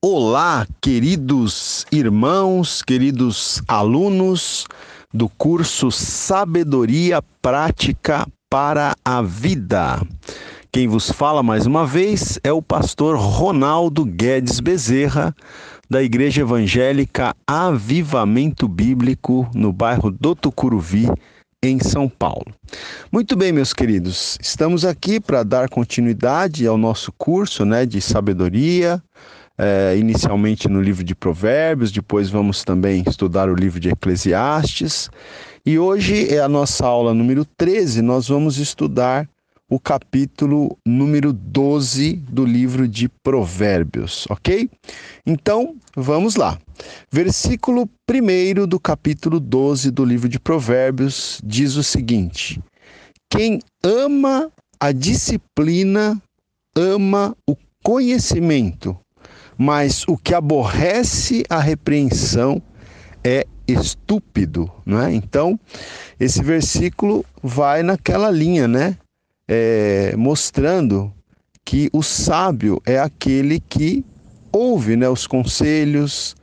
Olá, queridos irmãos, queridos alunos do curso Sabedoria Prática para a Vida. Quem vos fala mais uma vez é o pastor Ronaldo Guedes Bezerra, da Igreja Evangélica Avivamento Bíblico, no bairro do Tucuruvi, em São Paulo. Muito bem, meus queridos, estamos aqui para dar continuidade ao nosso curso, de sabedoria, inicialmente no livro de Provérbios, depois vamos também estudar o livro de Eclesiastes, e hoje é a nossa aula número 13, nós vamos estudar o capítulo número 12 do livro de Provérbios, ok? Então, vamos lá. Versículo 1 do capítulo 12 do livro de Provérbios diz o seguinte: quem ama a disciplina, ama o conhecimento, mas o que aborrece a repreensão é estúpido, não é? Então, esse versículo vai naquela linha, mostrando que o sábio é aquele que ouve, os conselhos,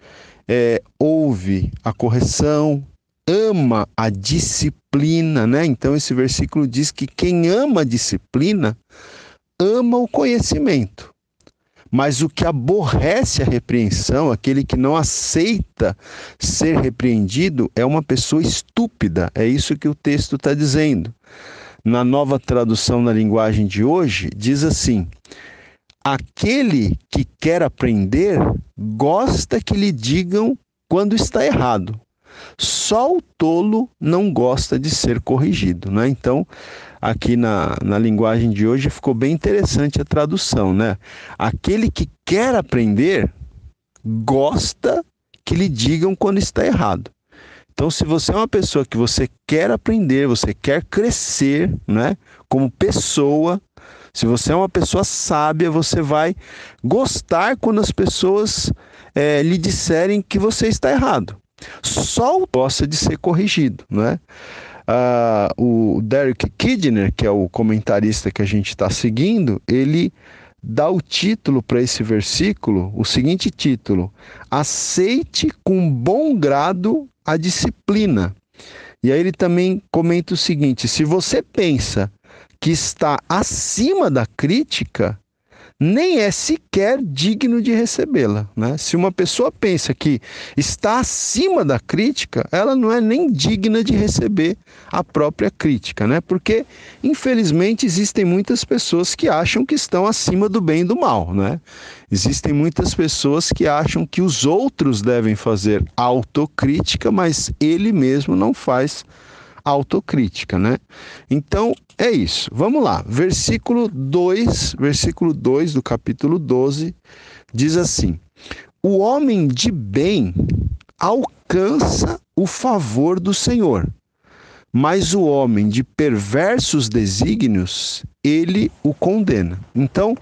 ouve a correção, ama a disciplina, Então, esse versículo diz que quem ama a disciplina, ama o conhecimento. Mas o que aborrece a repreensão, aquele que não aceita ser repreendido, é uma pessoa estúpida. É isso que o texto está dizendo. Na Nova Tradução na linguagem de hoje, diz assim: aquele que quer aprender, gosta que lhe digam quando está errado. Só o tolo não gosta de ser corrigido, Então, aqui na linguagem de hoje ficou bem interessante a tradução, Aquele que quer aprender, gosta que lhe digam quando está errado. Então, se você é uma pessoa que você quer aprender, você quer crescer, como pessoa, se você é uma pessoa sábia, você vai gostar quando as pessoas lhe disserem que você está errado. Só gosta de ser corrigido, O Derek Kidner, que é o comentarista que a gente está seguindo, ele dá o título para esse versículo, o seguinte título: aceite com bom grado a disciplina. E aí ele também comenta o seguinte: se você pensa que está acima da crítica, nem é sequer digno de recebê-la, Se uma pessoa pensa que está acima da crítica, ela não é nem digna de receber a própria crítica, Porque, infelizmente, existem muitas pessoas que acham que estão acima do bem e do mal, Existem muitas pessoas que acham que os outros devem fazer autocrítica, mas ele mesmo não faz autocrítica, Então, é isso. Vamos lá. Versículo 2 do capítulo 12, diz assim: o homem de bem alcança o favor do Senhor, mas o homem de perversos desígnios, ele o condena. Então,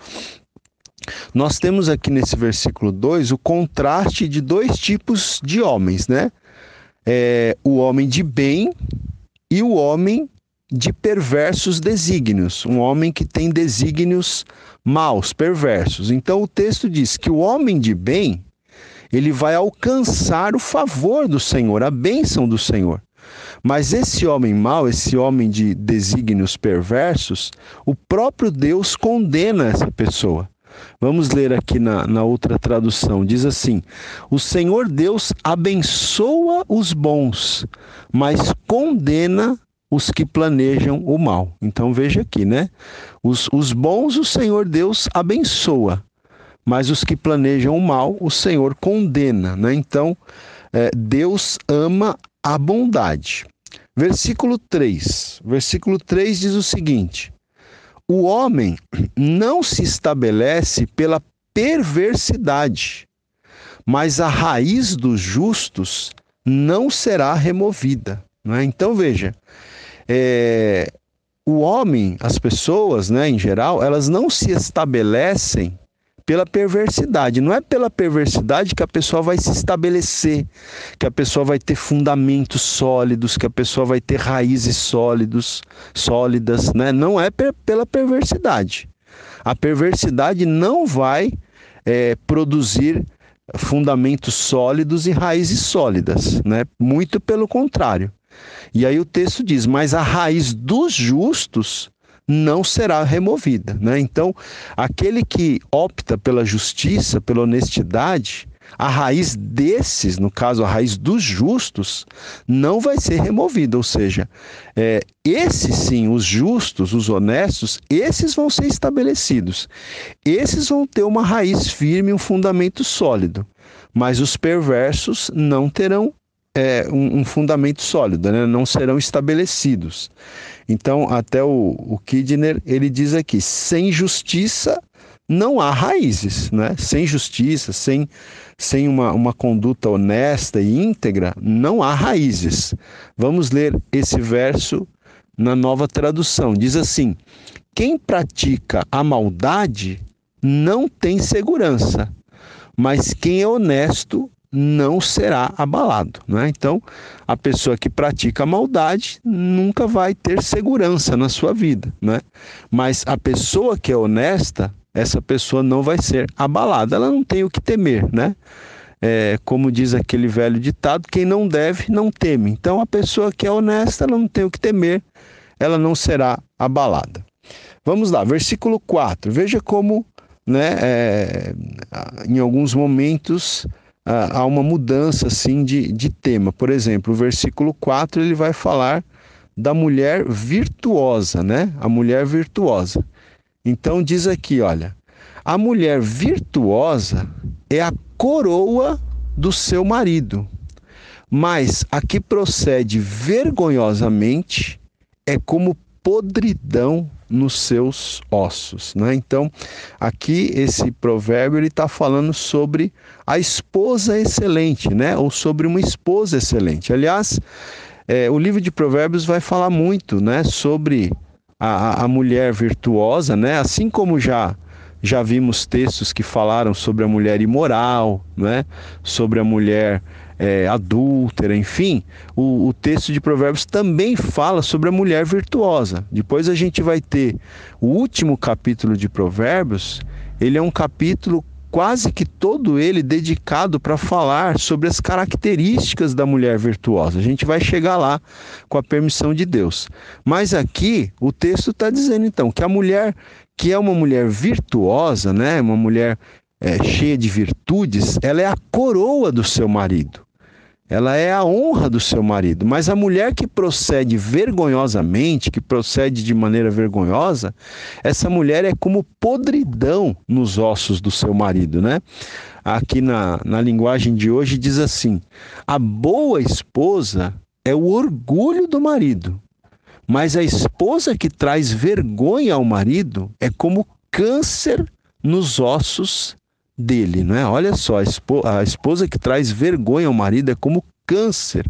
nós temos aqui nesse versículo 2 o contraste de dois tipos de homens, o homem de bem e o homem de perversos desígnios, um homem que tem desígnios maus, perversos. Então o texto diz que o homem de bem, ele vai alcançar o favor do Senhor, a bênção do Senhor. Mas esse homem mau, esse homem de desígnios perversos, o próprio Deus condena essa pessoa. Vamos ler aqui na outra tradução, diz assim: o Senhor Deus abençoa os bons, mas condena os que planejam o mal. Então veja aqui, os bons o Senhor Deus abençoa, mas os que planejam o mal o Senhor condena, Então Deus ama a bondade. Versículo 3 diz o seguinte: o homem não se estabelece pela perversidade, mas a raiz dos justos não será removida. Então veja, o homem, as pessoas, em geral, elas não se estabelecem pela perversidade. Não é pela perversidade que a pessoa vai se estabelecer, que a pessoa vai ter fundamentos sólidos, que a pessoa vai ter raízes sólidas, Não é pela perversidade. A perversidade não vai produzir fundamentos sólidos e raízes sólidas, né? Muito pelo contrário. E aí o texto diz: mas a raiz dos justos não será removida, né? Então, aquele que opta pela justiça, pela honestidade, a raiz desses, no caso a raiz dos justos, não vai ser removida. Ou seja, esses sim, os justos, os honestos, esses vão ser estabelecidos. Esses vão ter uma raiz firme, um fundamento sólido. Mas os perversos não terão um fundamento sólido, né? Não serão estabelecidos. Então, até o Kidner, ele diz aqui: sem justiça não há raízes, né? Sem justiça, sem uma conduta honesta e íntegra, não há raízes. Vamos ler esse verso na Nova Tradução. Diz assim: quem pratica a maldade não tem segurança, mas quem é honesto não será abalado, né? Então, a pessoa que pratica a maldade nunca vai ter segurança na sua vida, né? Mas a pessoa que é honesta, essa pessoa não vai ser abalada, ela não tem o que temer, né? Como diz aquele velho ditado: quem não deve, não teme. Então, a pessoa que é honesta, ela não tem o que temer, ela não será abalada. Vamos lá, versículo 4. Veja como, né, em alguns momentos há uma mudança assim de tema. Por exemplo, o versículo 4 ele vai falar da mulher virtuosa, né? A mulher virtuosa. Então diz aqui, olha: a mulher virtuosa é a coroa do seu marido, mas a que procede vergonhosamente é como podridão nos seus ossos, né? Então, aqui esse provérbio ele está falando sobre a esposa excelente, né? Ou sobre uma esposa excelente. Aliás, o livro de Provérbios vai falar muito, né? Sobre a mulher virtuosa, né? Assim como já vimos textos que falaram sobre a mulher imoral, né? Sobre a mulher adúltera, enfim, o texto de Provérbios também fala sobre a mulher virtuosa. Depois a gente vai ter o último capítulo de Provérbios, ele é um capítulo quase que todo ele dedicado para falar sobre as características da mulher virtuosa. A gente vai chegar lá com a permissão de Deus. Mas aqui o texto está dizendo então que a mulher que é uma mulher virtuosa, né, uma mulher cheia de virtudes, ela é a coroa do seu marido. Ela é a honra do seu marido. Mas a mulher que procede vergonhosamente, que procede de maneira vergonhosa, essa mulher é como podridão nos ossos do seu marido, né? Aqui na linguagem de hoje diz assim: a boa esposa é o orgulho do marido, mas a esposa que traz vergonha ao marido é como câncer nos ossos dele, não é? Olha só, a esposa que traz vergonha ao marido é como câncer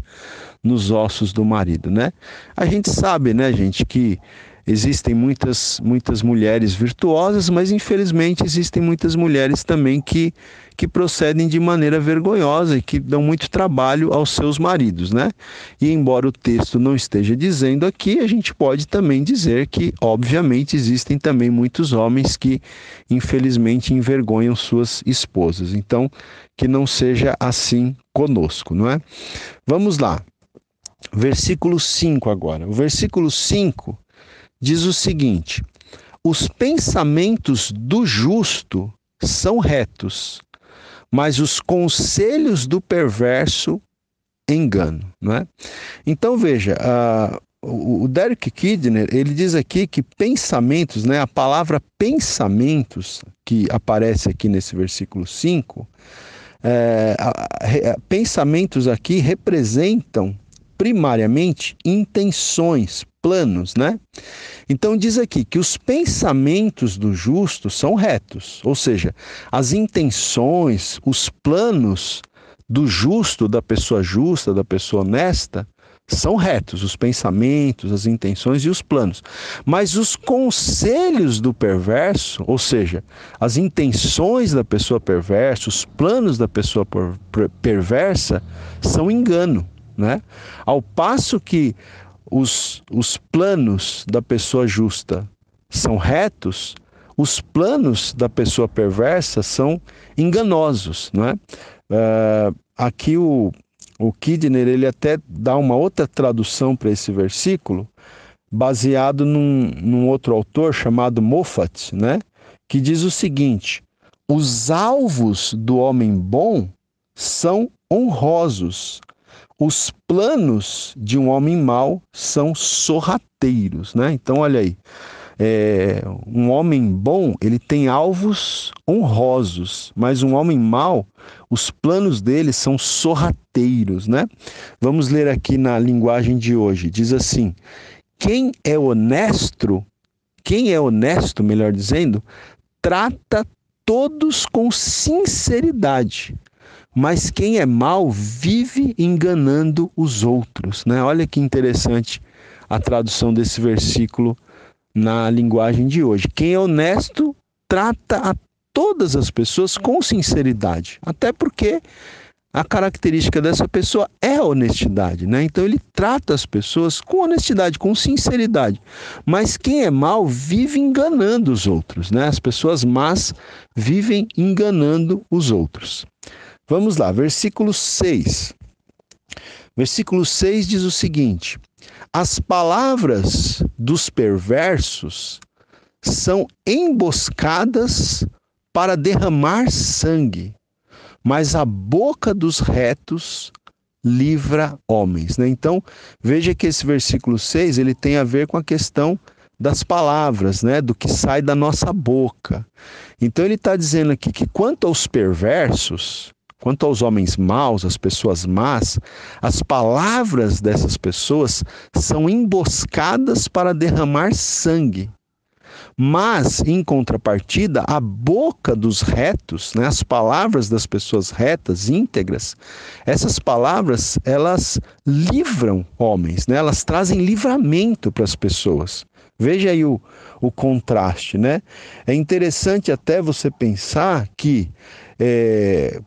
nos ossos do marido, né? A gente sabe, né, gente, que existem muitas mulheres virtuosas, mas infelizmente existem muitas mulheres também que procedem de maneira vergonhosa e que dão muito trabalho aos seus maridos, né? E embora o texto não esteja dizendo aqui, a gente pode também dizer que, obviamente, existem também muitos homens que, infelizmente, envergonham suas esposas. Então, que não seja assim conosco, não é? Vamos lá. Versículo 5 agora. O versículo 5 diz o seguinte: os pensamentos do justo são retos, mas os conselhos do perverso engano, não é? Então veja, o Derek Kidner, ele diz aqui que pensamentos, né, a palavra pensamentos que aparece aqui nesse versículo 5, pensamentos aqui representam primariamente intenções, planos, né? Então diz aqui que os pensamentos do justo são retos, ou seja, as intenções, os planos do justo, da pessoa justa, da pessoa honesta, são retos, os pensamentos, as intenções e os planos. Mas os conselhos do perverso, ou seja, as intenções da pessoa perversa, os planos da pessoa perversa, são engano, né? Ao passo que os planos da pessoa justa são retos, os planos da pessoa perversa são enganosos, não é? Aqui o Kidner, ele até dá uma outra tradução para esse versículo, baseado num outro autor chamado Moffat, né? Que diz o seguinte: os alvos do homem bom são honrosos, os planos de um homem mau são sorrateiros, né? Então, olha aí, um homem bom, ele tem alvos honrosos, mas um homem mau, os planos dele são sorrateiros, né? Vamos ler aqui na linguagem de hoje, diz assim: quem é honesto, melhor dizendo, trata todos com sinceridade, mas quem é mau vive enganando os outros, né? Olha que interessante a tradução desse versículo na linguagem de hoje. Quem é honesto trata a todas as pessoas com sinceridade, até porque a característica dessa pessoa é a honestidade, né? Então ele trata as pessoas com honestidade, com sinceridade. Mas quem é mau vive enganando os outros, né? As pessoas más vivem enganando os outros. Vamos lá, versículo 6. Versículo 6 diz o seguinte: as palavras dos perversos são emboscadas para derramar sangue, mas a boca dos retos livra homens, né? Então, veja que esse versículo 6, ele tem a ver com a questão das palavras, né? Do que sai da nossa boca. Então, ele está dizendo aqui que quanto aos perversos, quanto aos homens maus, as pessoas más, as palavras dessas pessoas são emboscadas para derramar sangue. Mas, em contrapartida, a boca dos retos, né, as palavras das pessoas retas, íntegras, essas palavras, elas livram homens, né? Elas trazem livramento para as pessoas. Veja aí o contraste, né? É interessante até você pensar que,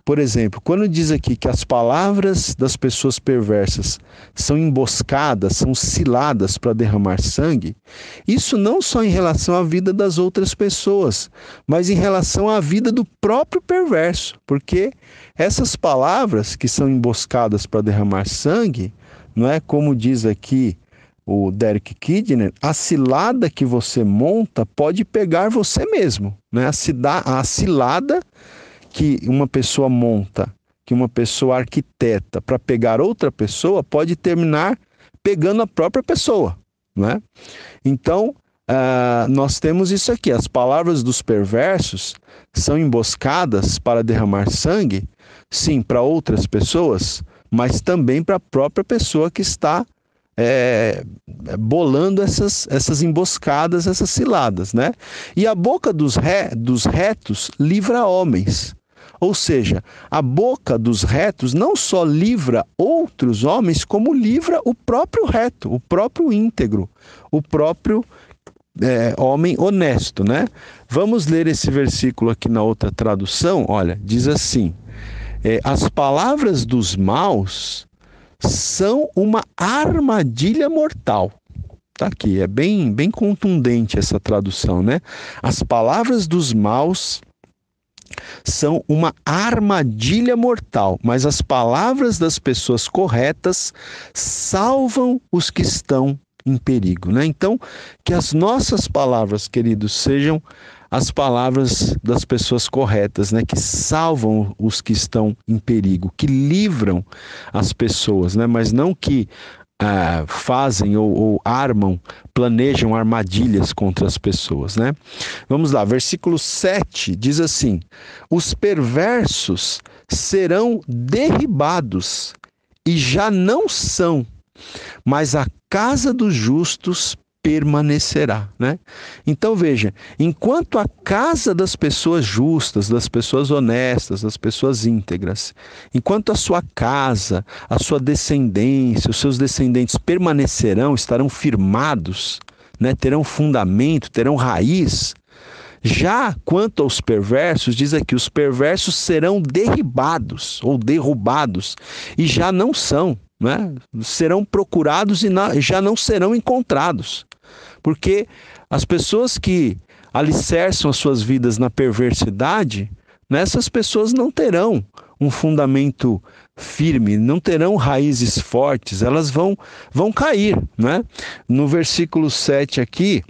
por exemplo, quando diz aqui que as palavras das pessoas perversas são emboscadas, são ciladas para derramar sangue, isso não só em relação à vida das outras pessoas, mas em relação à vida do próprio perverso, porque essas palavras que são emboscadas para derramar sangue, não é como diz aqui o Derek Kidner, a cilada que você monta pode pegar você mesmo, né? A cilada que uma pessoa monta, que uma pessoa arquiteta para pegar outra pessoa, pode terminar pegando a própria pessoa, né? Então, nós temos isso aqui: as palavras dos perversos são emboscadas para derramar sangue, sim, para outras pessoas, mas também para a própria pessoa que está bolando essas emboscadas, essas ciladas, né? E a boca dos retos livra homens. Ou seja, a boca dos retos não só livra outros homens, como livra o próprio reto, o próprio íntegro, o próprio homem honesto, né? Vamos ler esse versículo aqui na outra tradução. Olha, diz assim: as palavras dos maus são uma armadilha mortal. Tá aqui, é bem contundente essa tradução, né? As palavras dos maus são uma armadilha mortal, mas as palavras das pessoas corretas salvam os que estão em perigo, né? Então, que as nossas palavras, queridos, sejam as palavras das pessoas corretas, né? Que salvam os que estão em perigo, que livram as pessoas, né? Mas não que fazem ou armam, planejam armadilhas contra as pessoas, né? Vamos lá, versículo 7 diz assim: os perversos serão derribados e já não são, mas a casa dos justos permanecerá, né? Então veja, enquanto a casa das pessoas justas, das pessoas honestas, das pessoas íntegras, enquanto a sua casa, a sua descendência, os seus descendentes permanecerão, estarão firmados, né? Terão fundamento, terão raiz. Já quanto aos perversos, diz aqui, os perversos serão derribados ou derrubados e já não são, né? Serão procurados e já não serão encontrados. Porque as pessoas que alicerçam as suas vidas na perversidade, essas pessoas não terão um fundamento firme, não terão raízes fortes, elas vão cair, né? No versículo 7 aqui,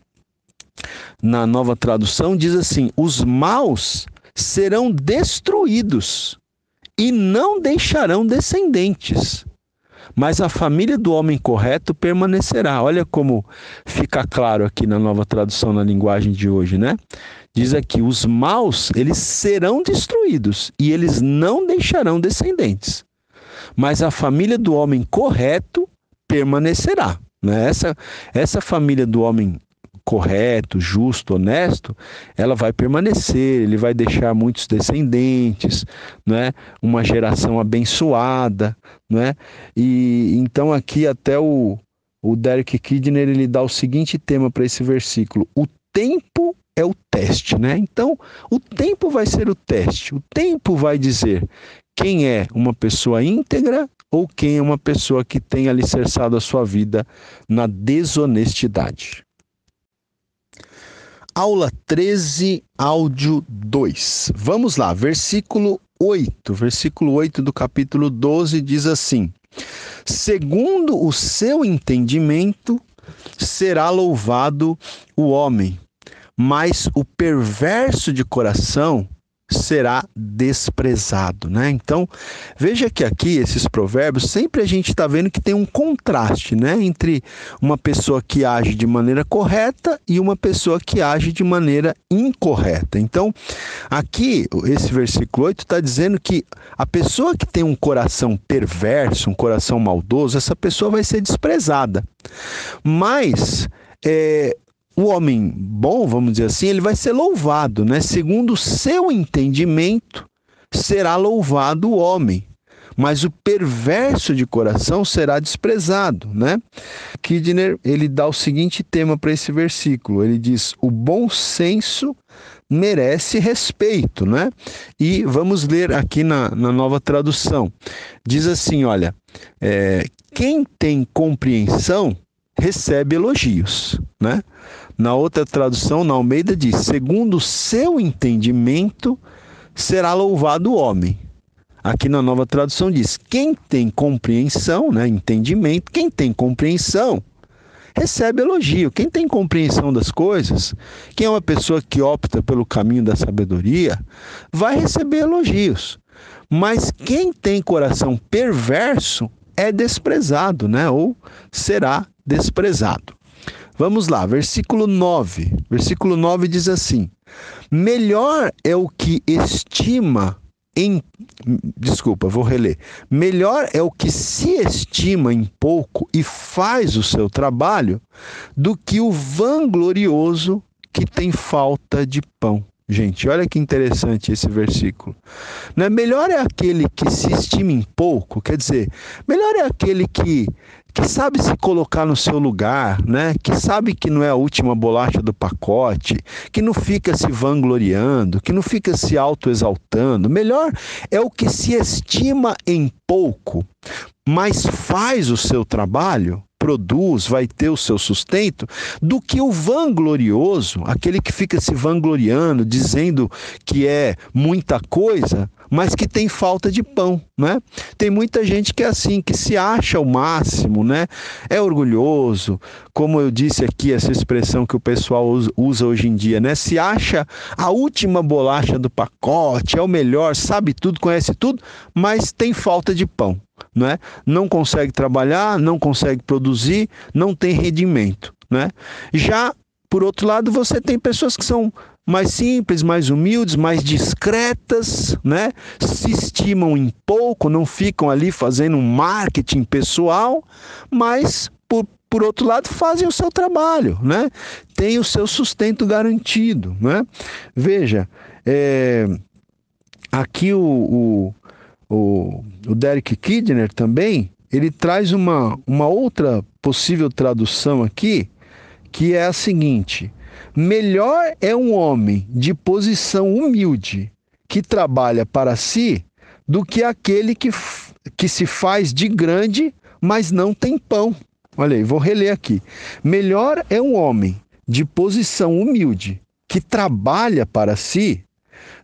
na Nova Tradução, diz assim: os maus serão destruídos e não deixarão descendentes, mas a família do homem correto permanecerá. Olha como fica claro aqui na Nova Tradução, na linguagem de hoje, né? Diz aqui: os maus, eles serão destruídos e eles não deixarão descendentes, mas a família do homem correto permanecerá, né? Essa família do homem correto, justo, honesto, ela vai permanecer, ele vai deixar muitos descendentes, né? Uma geração abençoada, né? E então aqui até o Derek Kidner, ele dá o seguinte tema para esse versículo: o tempo é o teste, né? Então, o tempo vai ser o teste, o tempo vai dizer quem é uma pessoa íntegra ou quem é uma pessoa que tem alicerçado a sua vida na desonestidade. Aula 13, áudio 2. Vamos lá, versículo 8. Versículo 8 do capítulo 12 diz assim: segundo o seu entendimento será louvado o homem, mas o perverso de coração será desprezado, né? Então, veja que aqui, esses provérbios, sempre a gente está vendo que tem um contraste, né? Entre uma pessoa que age de maneira correta e uma pessoa que age de maneira incorreta. Então, aqui, esse versículo 8 está dizendo que a pessoa que tem um coração perverso, um coração maldoso, essa pessoa vai ser desprezada. Mas, o homem bom, vamos dizer assim, ele vai ser louvado, né? Segundo o seu entendimento, será louvado o homem, mas o perverso de coração será desprezado, né? Kidner, ele dá o seguinte tema para esse versículo, ele diz: o bom senso merece respeito, né? E vamos ler aqui na Nova Tradução. Diz assim, olha, quem tem compreensão recebe elogios, né? Na outra tradução, na Almeida, diz: segundo o seu entendimento será louvado o homem. Aqui na Nova Tradução diz: quem tem compreensão, né, entendimento, quem tem compreensão recebe elogio. Quem tem compreensão das coisas, quem é uma pessoa que opta pelo caminho da sabedoria, vai receber elogios. Mas quem tem coração perverso é desprezado, né, ou será desprezado. Vamos lá, versículo 9. Versículo 9 diz assim: melhor é o que estima em... Desculpa, vou reler. Melhor é o que se estima em pouco e faz o seu trabalho do que o vanglorioso que tem falta de pão. Gente, olha que interessante esse versículo. Né? Melhor é aquele que se estima em pouco, quer dizer, melhor é aquele que sabe se colocar no seu lugar, né? Que sabe que não é a última bolacha do pacote, que não fica se vangloriando, que não fica se autoexaltando. Melhor é o que se estima em pouco, mas faz o seu trabalho, produz, vai ter o seu sustento, do que o vanglorioso, aquele que fica se vangloriando, dizendo que é muita coisa, mas que tem falta de pão, né? Tem muita gente que é assim, que se acha o máximo, né? É orgulhoso, como eu disse aqui, essa expressão que o pessoal usa hoje em dia, né? Se acha a última bolacha do pacote, é o melhor, sabe tudo, conhece tudo, mas tem falta de pão, né? Não consegue trabalhar, não consegue produzir, não tem rendimento, né? Já, por outro lado, você tem pessoas que são mais simples, mais humildes, mais discretas, né? Se estimam em pouco, não ficam ali fazendo um marketing pessoal, mas, por outro lado, fazem o seu trabalho, né? Tem o seu sustento garantido, né? Veja, aqui o Derek Kidner também, ele traz uma outra possível tradução aqui, que é a seguinte: melhor é um homem de posição humilde que trabalha para si do que aquele que se faz de grande, mas não tem pão. Olha aí, vou reler aqui. Melhor é um homem de posição humilde que trabalha para si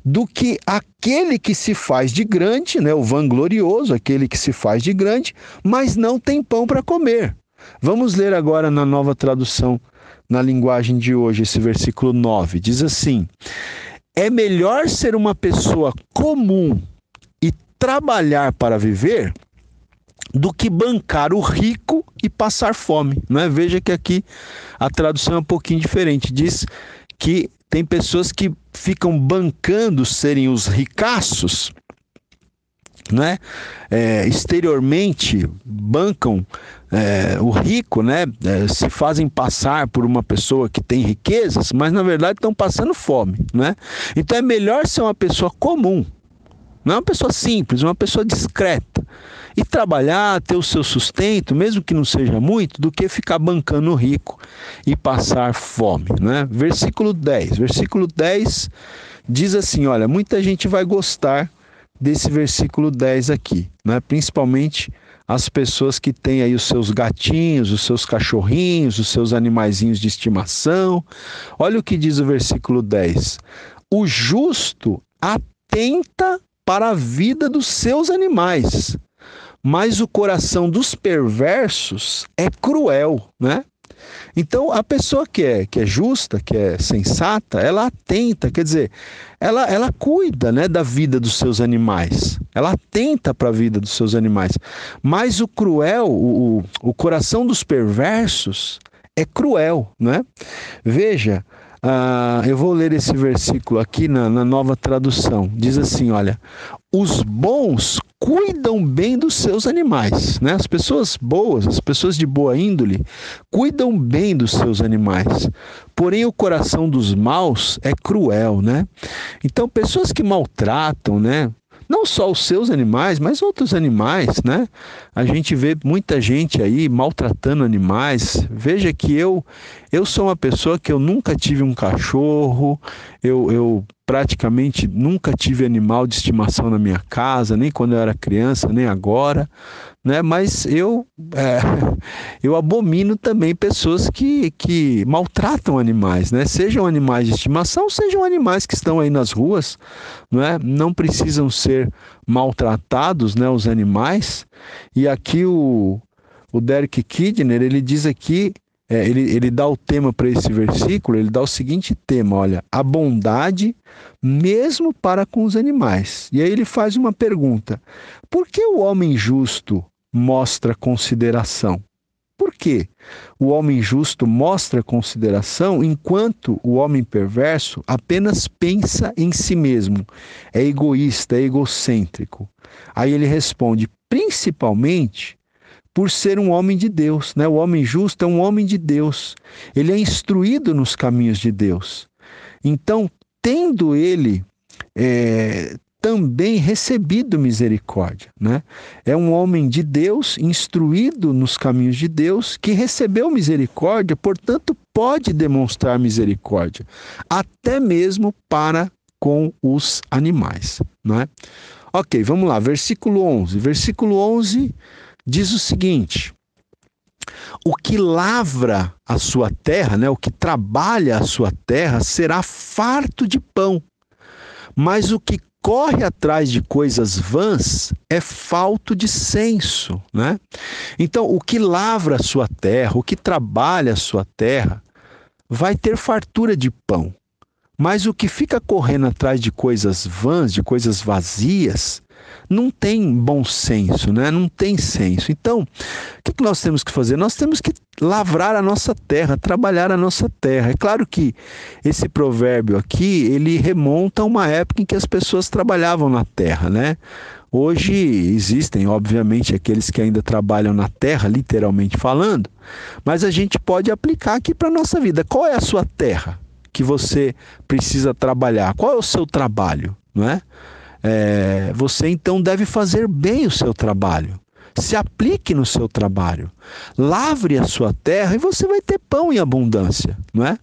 do que aquele que se faz de grande, né, o vanglorioso, aquele que se faz de grande, mas não tem pão para comer. Vamos ler agora na Nova Tradução, na linguagem de hoje, esse versículo 9. Diz assim: é melhor ser uma pessoa comum e trabalhar para viver do que bancar o rico e passar fome, né? Veja que aqui a tradução é um pouquinho diferente. Diz que tem pessoas que ficam bancando serem os ricaços, né? Exteriormente bancam o rico, né? Se fazem passar por uma pessoa que tem riquezas, mas na verdade estão passando fome, né? Então é melhor ser uma pessoa comum, não é uma pessoa simples, uma pessoa discreta, e trabalhar, ter o seu sustento, mesmo que não seja muito, do que ficar bancando o rico e passar fome, né? Versículo 10 diz assim, olha, muita gente vai gostar desse versículo 10 aqui, né? Principalmente as pessoas que têm aí os seus gatinhos, os seus cachorrinhos, os seus animaizinhos de estimação. Olha o que diz o versículo 10. O justo atenta para a vida dos seus animais, mas o coração dos perversos é cruel, né? Então, a pessoa que é justa, que é sensata, ela atenta, quer dizer, ela cuida, né, da vida dos seus animais, ela atenta para a vida dos seus animais, mas o cruel, o coração dos perversos é cruel, né? Veja, eu vou ler esse versículo aqui na Nova Tradução. Diz assim, olha, os bons cuidam bem dos seus animais, né? As pessoas boas, as pessoas de boa índole, cuidam bem dos seus animais. Porém, o coração dos maus é cruel, né? Então, pessoas que maltratam, né? Não só os seus animais, mas outros animais, né? A gente vê muita gente aí maltratando animais. Veja que eu sou uma pessoa que eu nunca tive um cachorro, eu praticamente nunca tive animal de estimação na minha casa, nem quando eu era criança, nem agora, né? Mas eu abomino também pessoas que maltratam animais, né? Sejam animais de estimação, sejam animais que estão aí nas ruas, né? Não precisam ser maltratados, né, os animais. E aqui o Derek Kidner, ele diz aqui, ele dá o tema para esse versículo, ele dá o seguinte tema, olha, a bondade mesmo para com os animais. E aí ele faz uma pergunta: por que o homem justo mostra consideração? Por que o homem justo mostra consideração enquanto o homem perverso apenas pensa em si mesmo, é egoísta, é egocêntrico? Aí ele responde, principalmente por ser um homem de Deus, né? O homem justo é um homem de Deus, ele é instruído nos caminhos de Deus. Então, tendo ele também recebido misericórdia, né? É um homem de Deus, instruído nos caminhos de Deus, que recebeu misericórdia, portanto pode demonstrar misericórdia, até mesmo para com os animais, né? Ok, vamos lá, versículo 11. Versículo 11 diz o seguinte: o que lavra a sua terra, né, o que trabalha a sua terra, será farto de pão, mas o que corre atrás de coisas vãs é falto de senso, né? Então, o que lavra a sua terra, o que trabalha a sua terra, vai ter fartura de pão, mas o que fica correndo atrás de coisas vãs, de coisas vazias, não tem bom senso, né? Não tem senso. Então, o que nós temos que fazer? Nós temos que lavrar a nossa terra, trabalhar a nossa terra. É claro que esse provérbio aqui, ele remonta a uma época em que as pessoas trabalhavam na terra, né? Hoje existem, obviamente, aqueles que ainda trabalham na terra, literalmente falando, mas a gente pode aplicar aqui para a nossa vida. Qual é a sua terra que você precisa trabalhar? Qual é o seu trabalho, não é? Você então deve fazer bem o seu trabalho, se aplique no seu trabalho, lavre a sua terra e você vai ter pão em abundância, não é?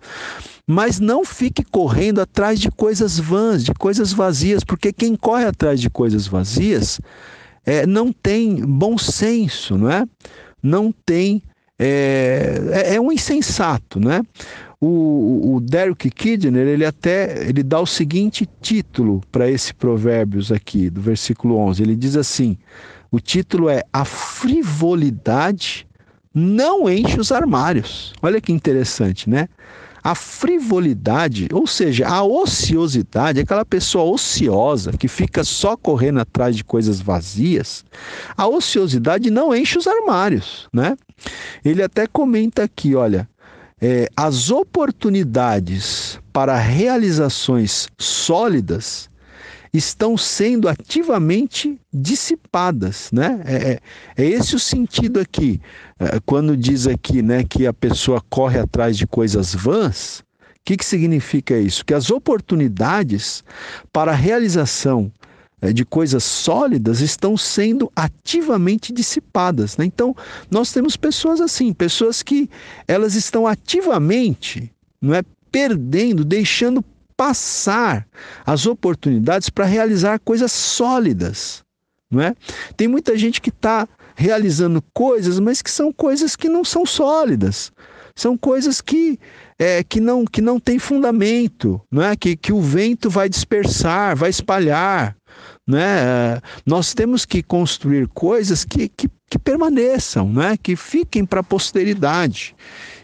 Mas não fique correndo atrás de coisas vãs, de coisas vazias, porque quem corre atrás de coisas vazias não tem bom senso, não é? Não tem é um insensato, né? O Derek Kidner, ele dá o seguinte título para esse Provérbios aqui, do versículo 11. Ele diz assim, o título é A Frivolidade não enche os armários. Olha que interessante, né? A frivolidade, ou seja, a ociosidade, aquela pessoa ociosa que fica só correndo atrás de coisas vazias, a ociosidade não enche os armários, né? Ele até comenta aqui, olha, as oportunidades para realizações sólidas estão sendo ativamente dissipadas, né? É esse o sentido aqui. Quando diz aqui, né, que a pessoa corre atrás de coisas vãs, o que significa isso? Que as oportunidades para a realização de coisas sólidas estão sendo ativamente dissipadas, né? Então, nós temos pessoas assim, pessoas que elas estão ativamente, não é, perdendo, deixando passar as oportunidades para realizar coisas sólidas, não é? Tem muita gente que está realizando coisas, mas que são coisas que não são sólidas, são coisas que não tem fundamento, não é? Que o vento vai dispersar, vai espalhar, né? Nós temos que construir coisas que permaneçam, né? Que fiquem para a posteridade.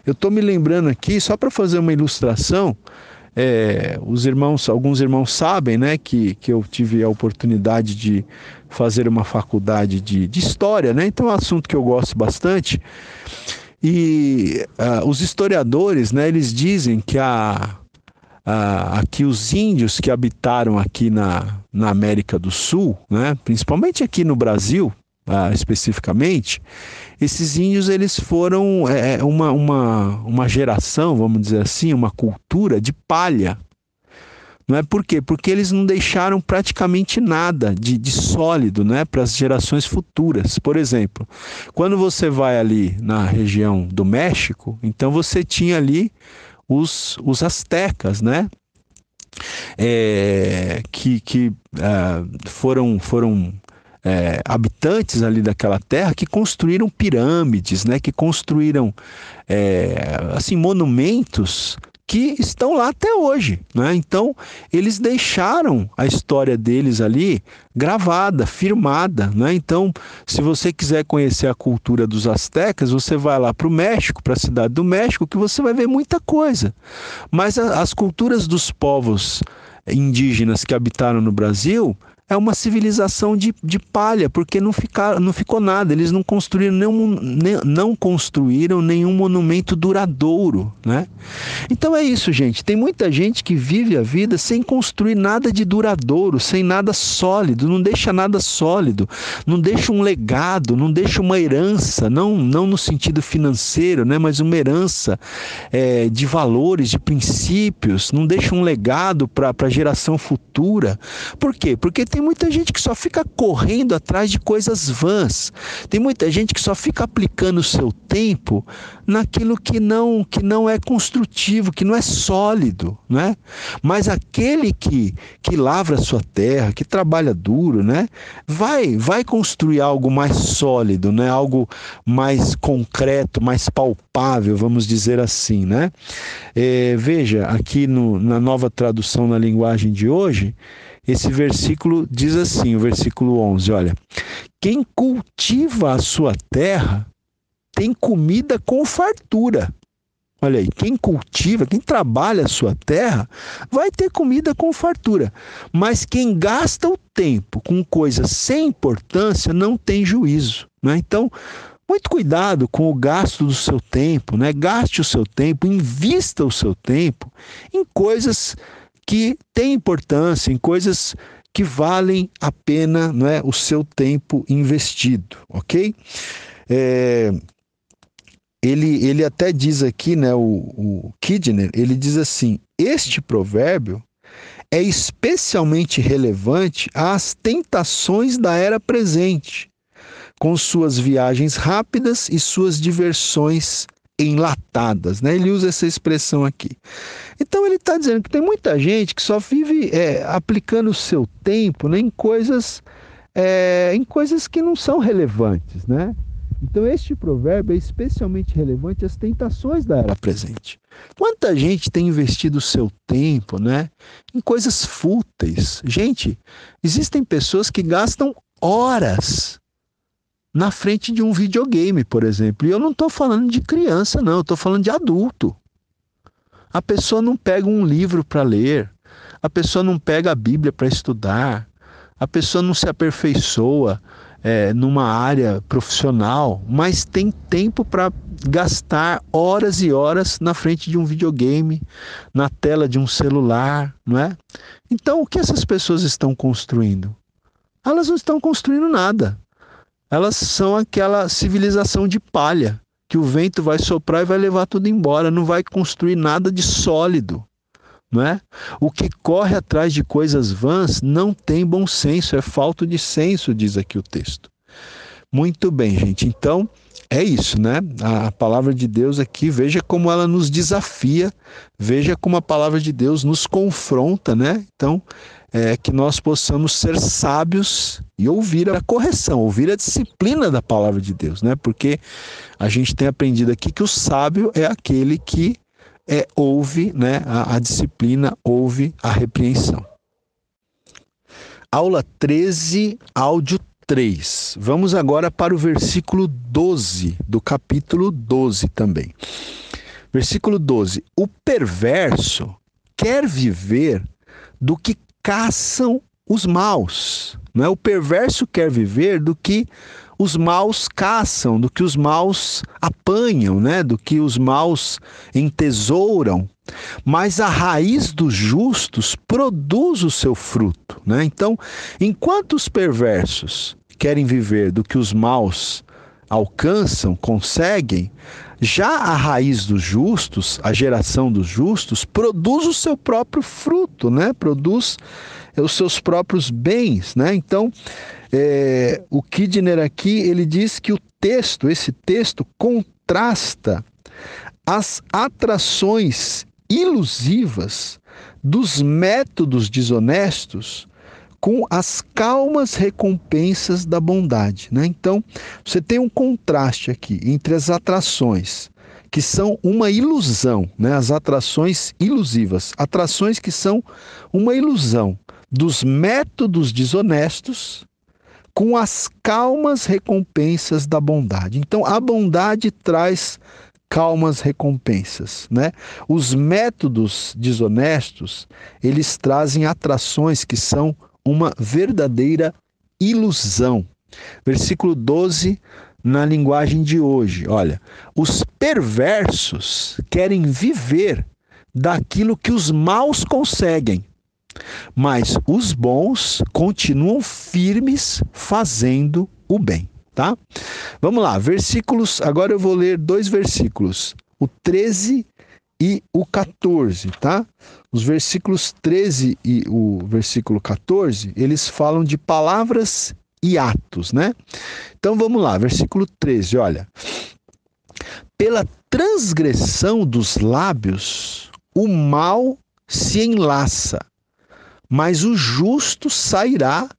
Eu estou me lembrando aqui, só para fazer uma ilustração, alguns irmãos sabem, né, que eu tive a oportunidade de fazer uma faculdade de história, né? Então é um assunto que eu gosto bastante. E os historiadores, né, eles dizem que aqui os índios que habitaram aqui na América do Sul, né, principalmente aqui no Brasil, especificamente, esses índios eles foram uma geração, vamos dizer assim, uma cultura de palha. Não é por quê? Porque eles não deixaram praticamente nada de sólido, né, para as gerações futuras. Por exemplo, quando você vai ali na região do México, então você tinha ali os astecas, né? Que foram habitantes ali daquela terra que construíram pirâmides, né? Que construíram assim, monumentos que estão lá até hoje, né? Então, eles deixaram a história deles ali gravada, firmada, né? Então, se você quiser conhecer a cultura dos astecas, você vai lá para o México, para a cidade do México, que você vai ver muita coisa. Mas as culturas dos povos indígenas que habitaram no Brasil é uma civilização de palha, porque não ficou nada, eles não construíram nenhum monumento duradouro, né? Então é isso, gente, tem muita gente que vive a vida sem construir nada de duradouro, sem nada sólido, não deixa nada sólido, não deixa um legado, não deixa uma herança, não no sentido financeiro, né? Mas uma herança de valores, de princípios, não deixa um legado para a geração futura. Por quê? Porque tem muita gente que só fica correndo atrás de coisas vãs. Tem muita gente que só fica aplicando o seu tempo naquilo que não é construtivo, que não é sólido, né? Mas aquele que lavra a sua terra, que trabalha duro, né? Vai construir algo mais sólido, né? Algo mais concreto, mais palpável, vamos dizer assim, né? Veja, aqui na nova tradução na linguagem de hoje, esse versículo diz assim, o versículo 11, olha: quem cultiva a sua terra tem comida com fartura. Olha aí, quem cultiva, quem trabalha a sua terra, vai ter comida com fartura. Mas quem gasta o tempo com coisas sem importância não tem juízo, né? Então, muito cuidado com o gasto do seu tempo, né? Gaste o seu tempo, invista o seu tempo em coisas que têm importância, em coisas que valem a pena, não é, o seu tempo investido, ok? Ele até diz aqui, né, o Kidner, ele diz assim: este provérbio é especialmente relevante às tentações da era presente, com suas viagens rápidas e suas diversões enlatadas, né? Ele usa essa expressão aqui. Então ele está dizendo que tem muita gente que só vive aplicando o seu tempo, né, em coisas que não são relevantes, né? Então este provérbio é especialmente relevante às tentações da era presente. Quanta gente tem investido o seu tempo, né, em coisas fúteis? Gente, existem pessoas que gastam horas na frente de um videogame, por exemplo. E eu não estou falando de criança, não. Eu estou falando de adulto. A pessoa não pega um livro para ler. A pessoa não pega a Bíblia para estudar. A pessoa não se aperfeiçoa numa área profissional, mas tem tempo para gastar horas e horas na frente de um videogame, na tela de um celular, não é? Então, o que essas pessoas estão construindo? Elas não estão construindo nada. Elas são aquela civilização de palha, que o vento vai soprar e vai levar tudo embora, não vai construir nada de sólido, não é? O que corre atrás de coisas vãs não tem bom senso, é falta de senso, diz aqui o texto. Muito bem, gente, então é isso, né? A palavra de Deus aqui, veja como ela nos desafia, veja como a palavra de Deus nos confronta, né? Então, que nós possamos ser sábios e ouvir a correção, ouvir a disciplina da palavra de Deus, né? Porque a gente tem aprendido aqui que o sábio é aquele que ouve, né, a disciplina, ouve a repreensão. Aula 13, áudio 3. Vamos agora para o versículo 12, do capítulo 12 também. Versículo 12. O perverso quer viver do que caçam os maus. Não é? O perverso quer viver do que os maus caçam, do que os maus apanham, né? Do que os maus entesouram. Mas a raiz dos justos produz o seu fruto, né? Então, enquanto os perversos querem viver do que os maus alcançam, conseguem, já a raiz dos justos, a geração dos justos, produz o seu próprio fruto, né? Produz os seus próprios bens, né? Então, o Kidner aqui, ele diz que esse texto contrasta as atrações ilusivas dos métodos desonestos com as calmas recompensas da bondade, né? Então, você tem um contraste aqui entre as atrações que são uma ilusão, né? As atrações ilusivas, atrações que são uma ilusão dos métodos desonestos com as calmas recompensas da bondade. Então, a bondade traz calmas recompensas, né? Os métodos desonestos, eles trazem atrações que são uma verdadeira ilusão. Versículo 12, na linguagem de hoje, olha: os perversos querem viver daquilo que os maus conseguem, mas os bons continuam firmes fazendo o bem. Tá? Vamos lá, versículos, agora eu vou ler 2 versículos, o 13 e o 14, tá? Os versículos 13 e o versículo 14, eles falam de palavras e atos, né? Então vamos lá, versículo 13, olha: pela transgressão dos lábios, o mal se enlaça, mas o justo sairá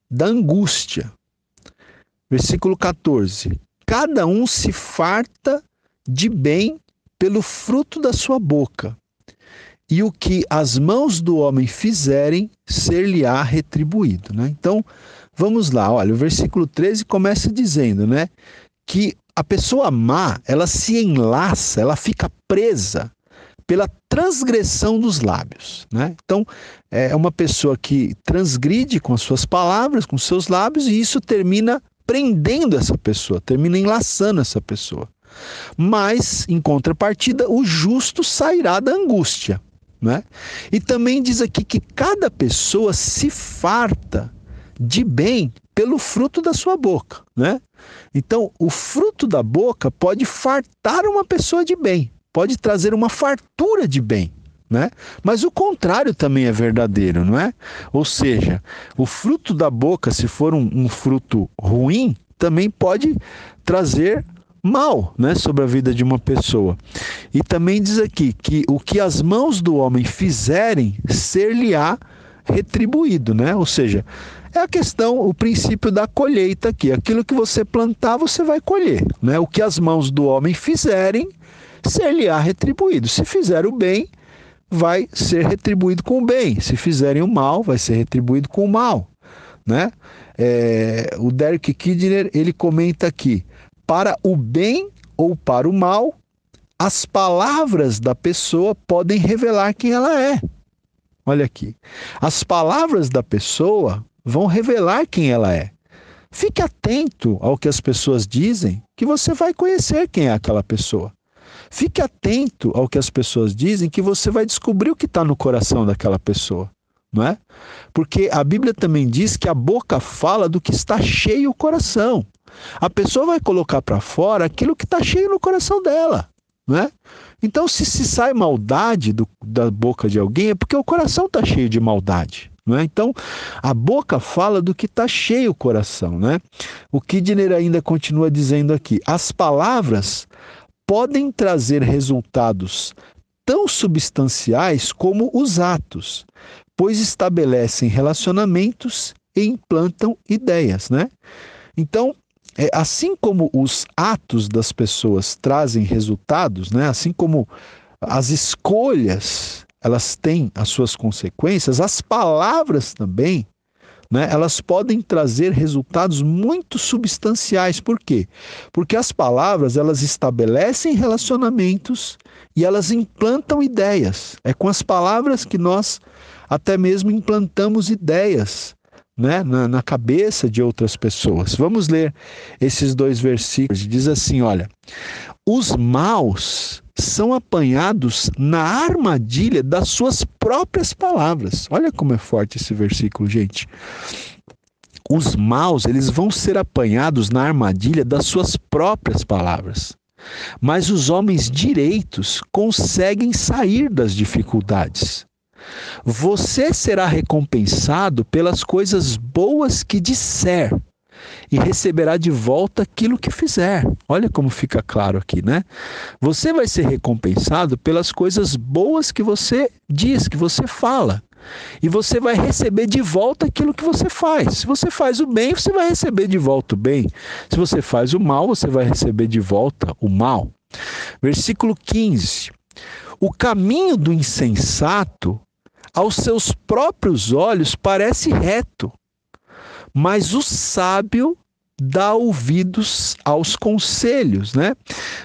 da angústia. Versículo 14. Cada um se farta de bem pelo fruto da sua boca, e o que as mãos do homem fizerem, ser-lhe-á retribuído. Né? Então, vamos lá. Olha, o versículo 13 começa dizendo, né, que a pessoa má, ela se enlaça, ela fica presa pela transgressão dos lábios, né? Então, é uma pessoa que transgride com as suas palavras, com os seus lábios, e isso termina prendendo essa pessoa, termina enlaçando essa pessoa. Mas, em contrapartida, o justo sairá da angústia, né? E também diz aqui que cada pessoa se farta de bem pelo fruto da sua boca, né? Então, o fruto da boca pode fartar uma pessoa de bem, pode trazer uma fartura de bem, né? Mas o contrário também é verdadeiro, não é? Ou seja, o fruto da boca, se for um fruto ruim, também pode trazer mal, né, sobre a vida de uma pessoa. E também diz aqui que o que as mãos do homem fizerem, ser-lhe-á retribuído, né? Ou seja, É a questão, o princípio da colheita aqui. Aquilo que você plantar, você vai colher, né? O que as mãos do homem fizerem, ser-lhe-á retribuído. Se fizer o bem, vai ser retribuído com o bem. Se fizerem o mal, vai ser retribuído com o mal, né? O Derek Kidner, ele comenta aqui: para o bem ou para o mal, as palavras da pessoa podem revelar quem ela é. Olha aqui. As palavras da pessoa vão revelar quem ela é. Fique atento ao que as pessoas dizem, que você vai conhecer quem é aquela pessoa. Fique atento ao que as pessoas dizem, que você vai descobrir o que está no coração daquela pessoa, não é? Porque a Bíblia também diz que a boca fala do que está cheio o coração. A pessoa vai colocar para fora aquilo que está cheio no coração dela, não é? Então, se sai maldade da boca de alguém, é porque o coração está cheio de maldade, não é? Então, a boca fala do que está cheio o coração, né? O Kidner ainda continua dizendo aqui: as palavras podem trazer resultados tão substanciais como os atos, pois estabelecem relacionamentos e implantam ideias, né? Então, assim como os atos das pessoas trazem resultados, né? Assim como as escolhas, elas têm as suas consequências, as palavras também, né? Elas podem trazer resultados muito substanciais. Por quê? Porque as palavras, elas estabelecem relacionamentos e elas implantam ideias. É com as palavras que nós até mesmo implantamos ideias, né, na cabeça de outras pessoas. Vamos ler esses 2 versículos. Diz assim, olha: os maus são apanhados na armadilha das suas próprias palavras. Olha como é forte esse versículo, gente. Os maus, eles vão ser apanhados na armadilha das suas próprias palavras. Mas os homens direitos conseguem sair das dificuldades. Você será recompensado pelas coisas boas que disser e receberá de volta aquilo que fizer. Olha como fica claro aqui, né? Você vai ser recompensado pelas coisas boas que você diz, que você fala. E você vai receber de volta aquilo que você faz. Se você faz o bem, você vai receber de volta o bem. Se você faz o mal, você vai receber de volta o mal. Versículo 15. O caminho do insensato aos seus próprios olhos parece reto, mas o sábio dá ouvidos aos conselhos, né?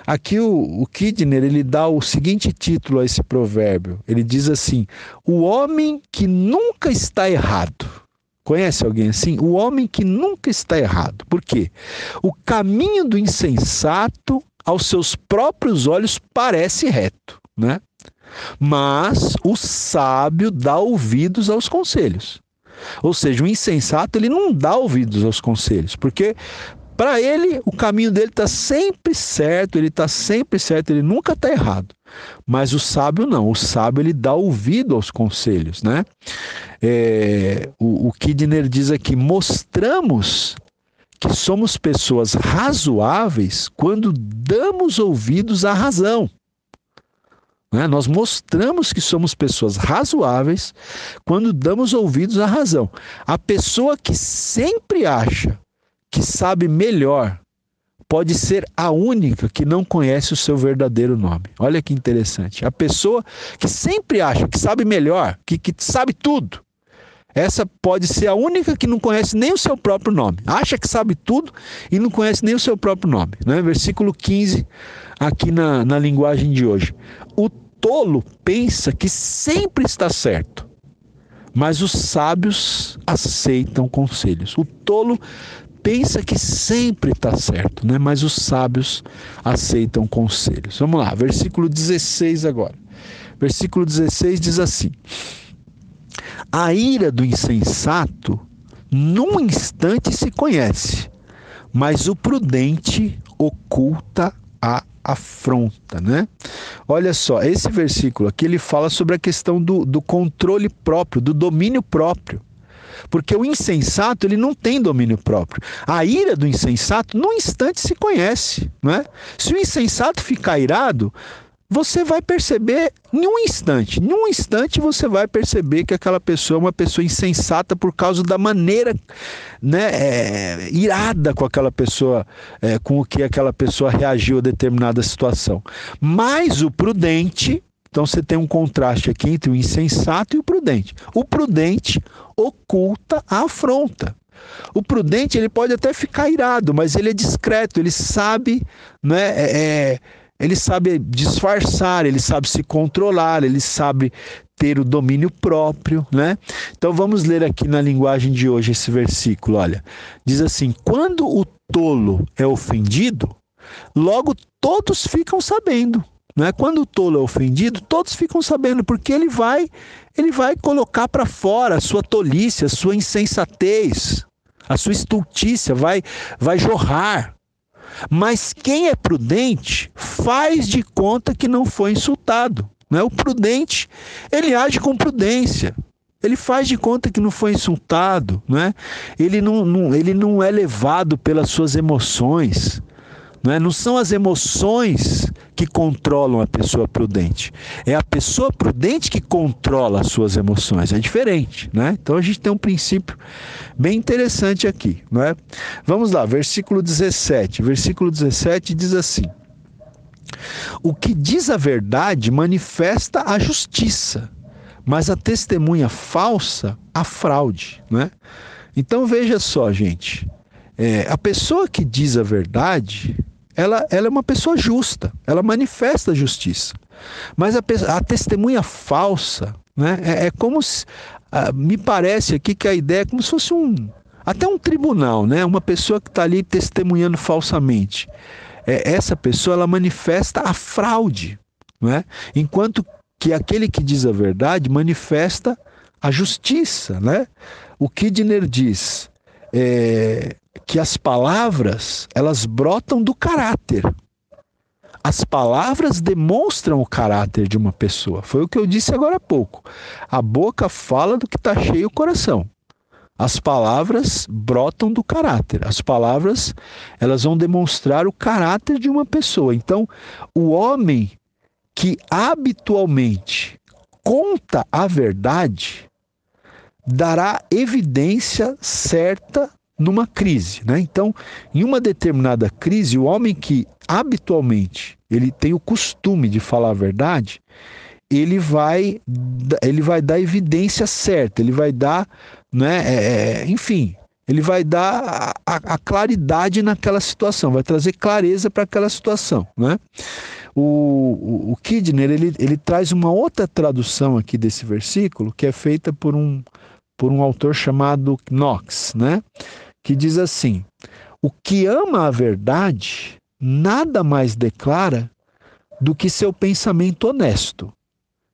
Aqui o Kidner, ele dá o seguinte título a esse provérbio. Ele diz assim: o homem que nunca está errado. Conhece alguém assim? O homem que nunca está errado. Por quê? O caminho do insensato aos seus próprios olhos parece reto, né? Mas o sábio dá ouvidos aos conselhos. Ou seja, o insensato, ele não dá ouvidos aos conselhos, porque para ele o caminho dele está sempre certo, ele nunca está errado. Mas o sábio não, o sábio ele dá ouvido aos conselhos, né? O Kidner diz aqui: mostramos que somos pessoas razoáveis quando damos ouvidos à razão. Nós mostramos que somos pessoas razoáveis quando damos ouvidos à razão. A pessoa que sempre acha que sabe melhor pode ser a única que não conhece o seu verdadeiro nome. Olha que interessante. A pessoa que sempre acha que sabe melhor, que sabe tudo, essa pode ser a única que não conhece nem o seu próprio nome. Acha que sabe tudo e não conhece nem o seu próprio nome, né? Versículo 15, aqui na linguagem de hoje. O tolo pensa que sempre está certo, mas os sábios aceitam conselhos. O tolo pensa que sempre está certo, né? Mas os sábios aceitam conselhos. Vamos lá, versículo 16 agora. Versículo 16 diz assim: a ira do insensato num instante se conhece, mas o prudente oculta a afronta, né? Olha só, esse versículo aqui, ele fala sobre a questão do controle próprio, do domínio próprio. Porque o insensato, ele não tem domínio próprio. A ira do insensato, num instante se conhece, né? Se o insensato ficar irado, você vai perceber em um instante você vai perceber que aquela pessoa é uma pessoa insensata por causa da maneira, né, irada com aquela pessoa, com o que aquela pessoa reagiu a determinada situação. Mas o prudente, então você tem um contraste aqui entre o insensato e o prudente. O prudente oculta a afronta. O prudente, ele pode até ficar irado, mas ele é discreto, ele sabe, né, ele sabe disfarçar, ele sabe se controlar, ele sabe ter o domínio próprio, né? Então vamos ler aqui na linguagem de hoje esse versículo, olha. Diz assim: quando o tolo é ofendido, logo todos ficam sabendo. Não é? Quando o tolo é ofendido, todos ficam sabendo, porque ele vai colocar para fora a sua tolice, a sua insensatez, a sua estultícia, vai jorrar. Mas quem é prudente faz de conta que não foi insultado. Não é? O prudente, ele age com prudência. Ele faz de conta que não foi insultado. Não é? Ele não é levado pelas suas emoções. Não são as emoções que controlam a pessoa prudente. É a pessoa prudente que controla as suas emoções. É diferente, né? Então a gente tem um princípio bem interessante aqui, não é? Vamos lá, versículo 17. Versículo 17 diz assim: o que diz a verdade manifesta a justiça, mas a testemunha falsa a fraude, não é? Então veja só, gente. A pessoa que diz a verdade, ela é uma pessoa justa, ela manifesta a justiça. Mas a testemunha falsa, né, é como se, me parece aqui que a ideia é como se fosse até um tribunal, né, uma pessoa que está ali testemunhando falsamente. Essa pessoa, ela manifesta a fraude, né, enquanto que aquele que diz a verdade manifesta a justiça, né? O Kidner diz que as palavras, elas brotam do caráter. As palavras demonstram o caráter de uma pessoa. Foi o que eu disse agora há pouco. A boca fala do que está cheio o coração. As palavras brotam do caráter. As palavras, elas vão demonstrar o caráter de uma pessoa. Então, o homem que habitualmente conta a verdade dará evidência certa numa crise, né? Então, em uma determinada crise, o homem que habitualmente ele tem o costume de falar a verdade, ele vai dar evidência certa, ele vai dar, né, enfim, ele vai dar a claridade naquela situação, vai trazer clareza para aquela situação, né? O Kidner, ele traz uma outra tradução aqui desse versículo, que é feita por um autor chamado Knox, né? Que diz assim: o que ama a verdade nada mais declara do que seu pensamento honesto,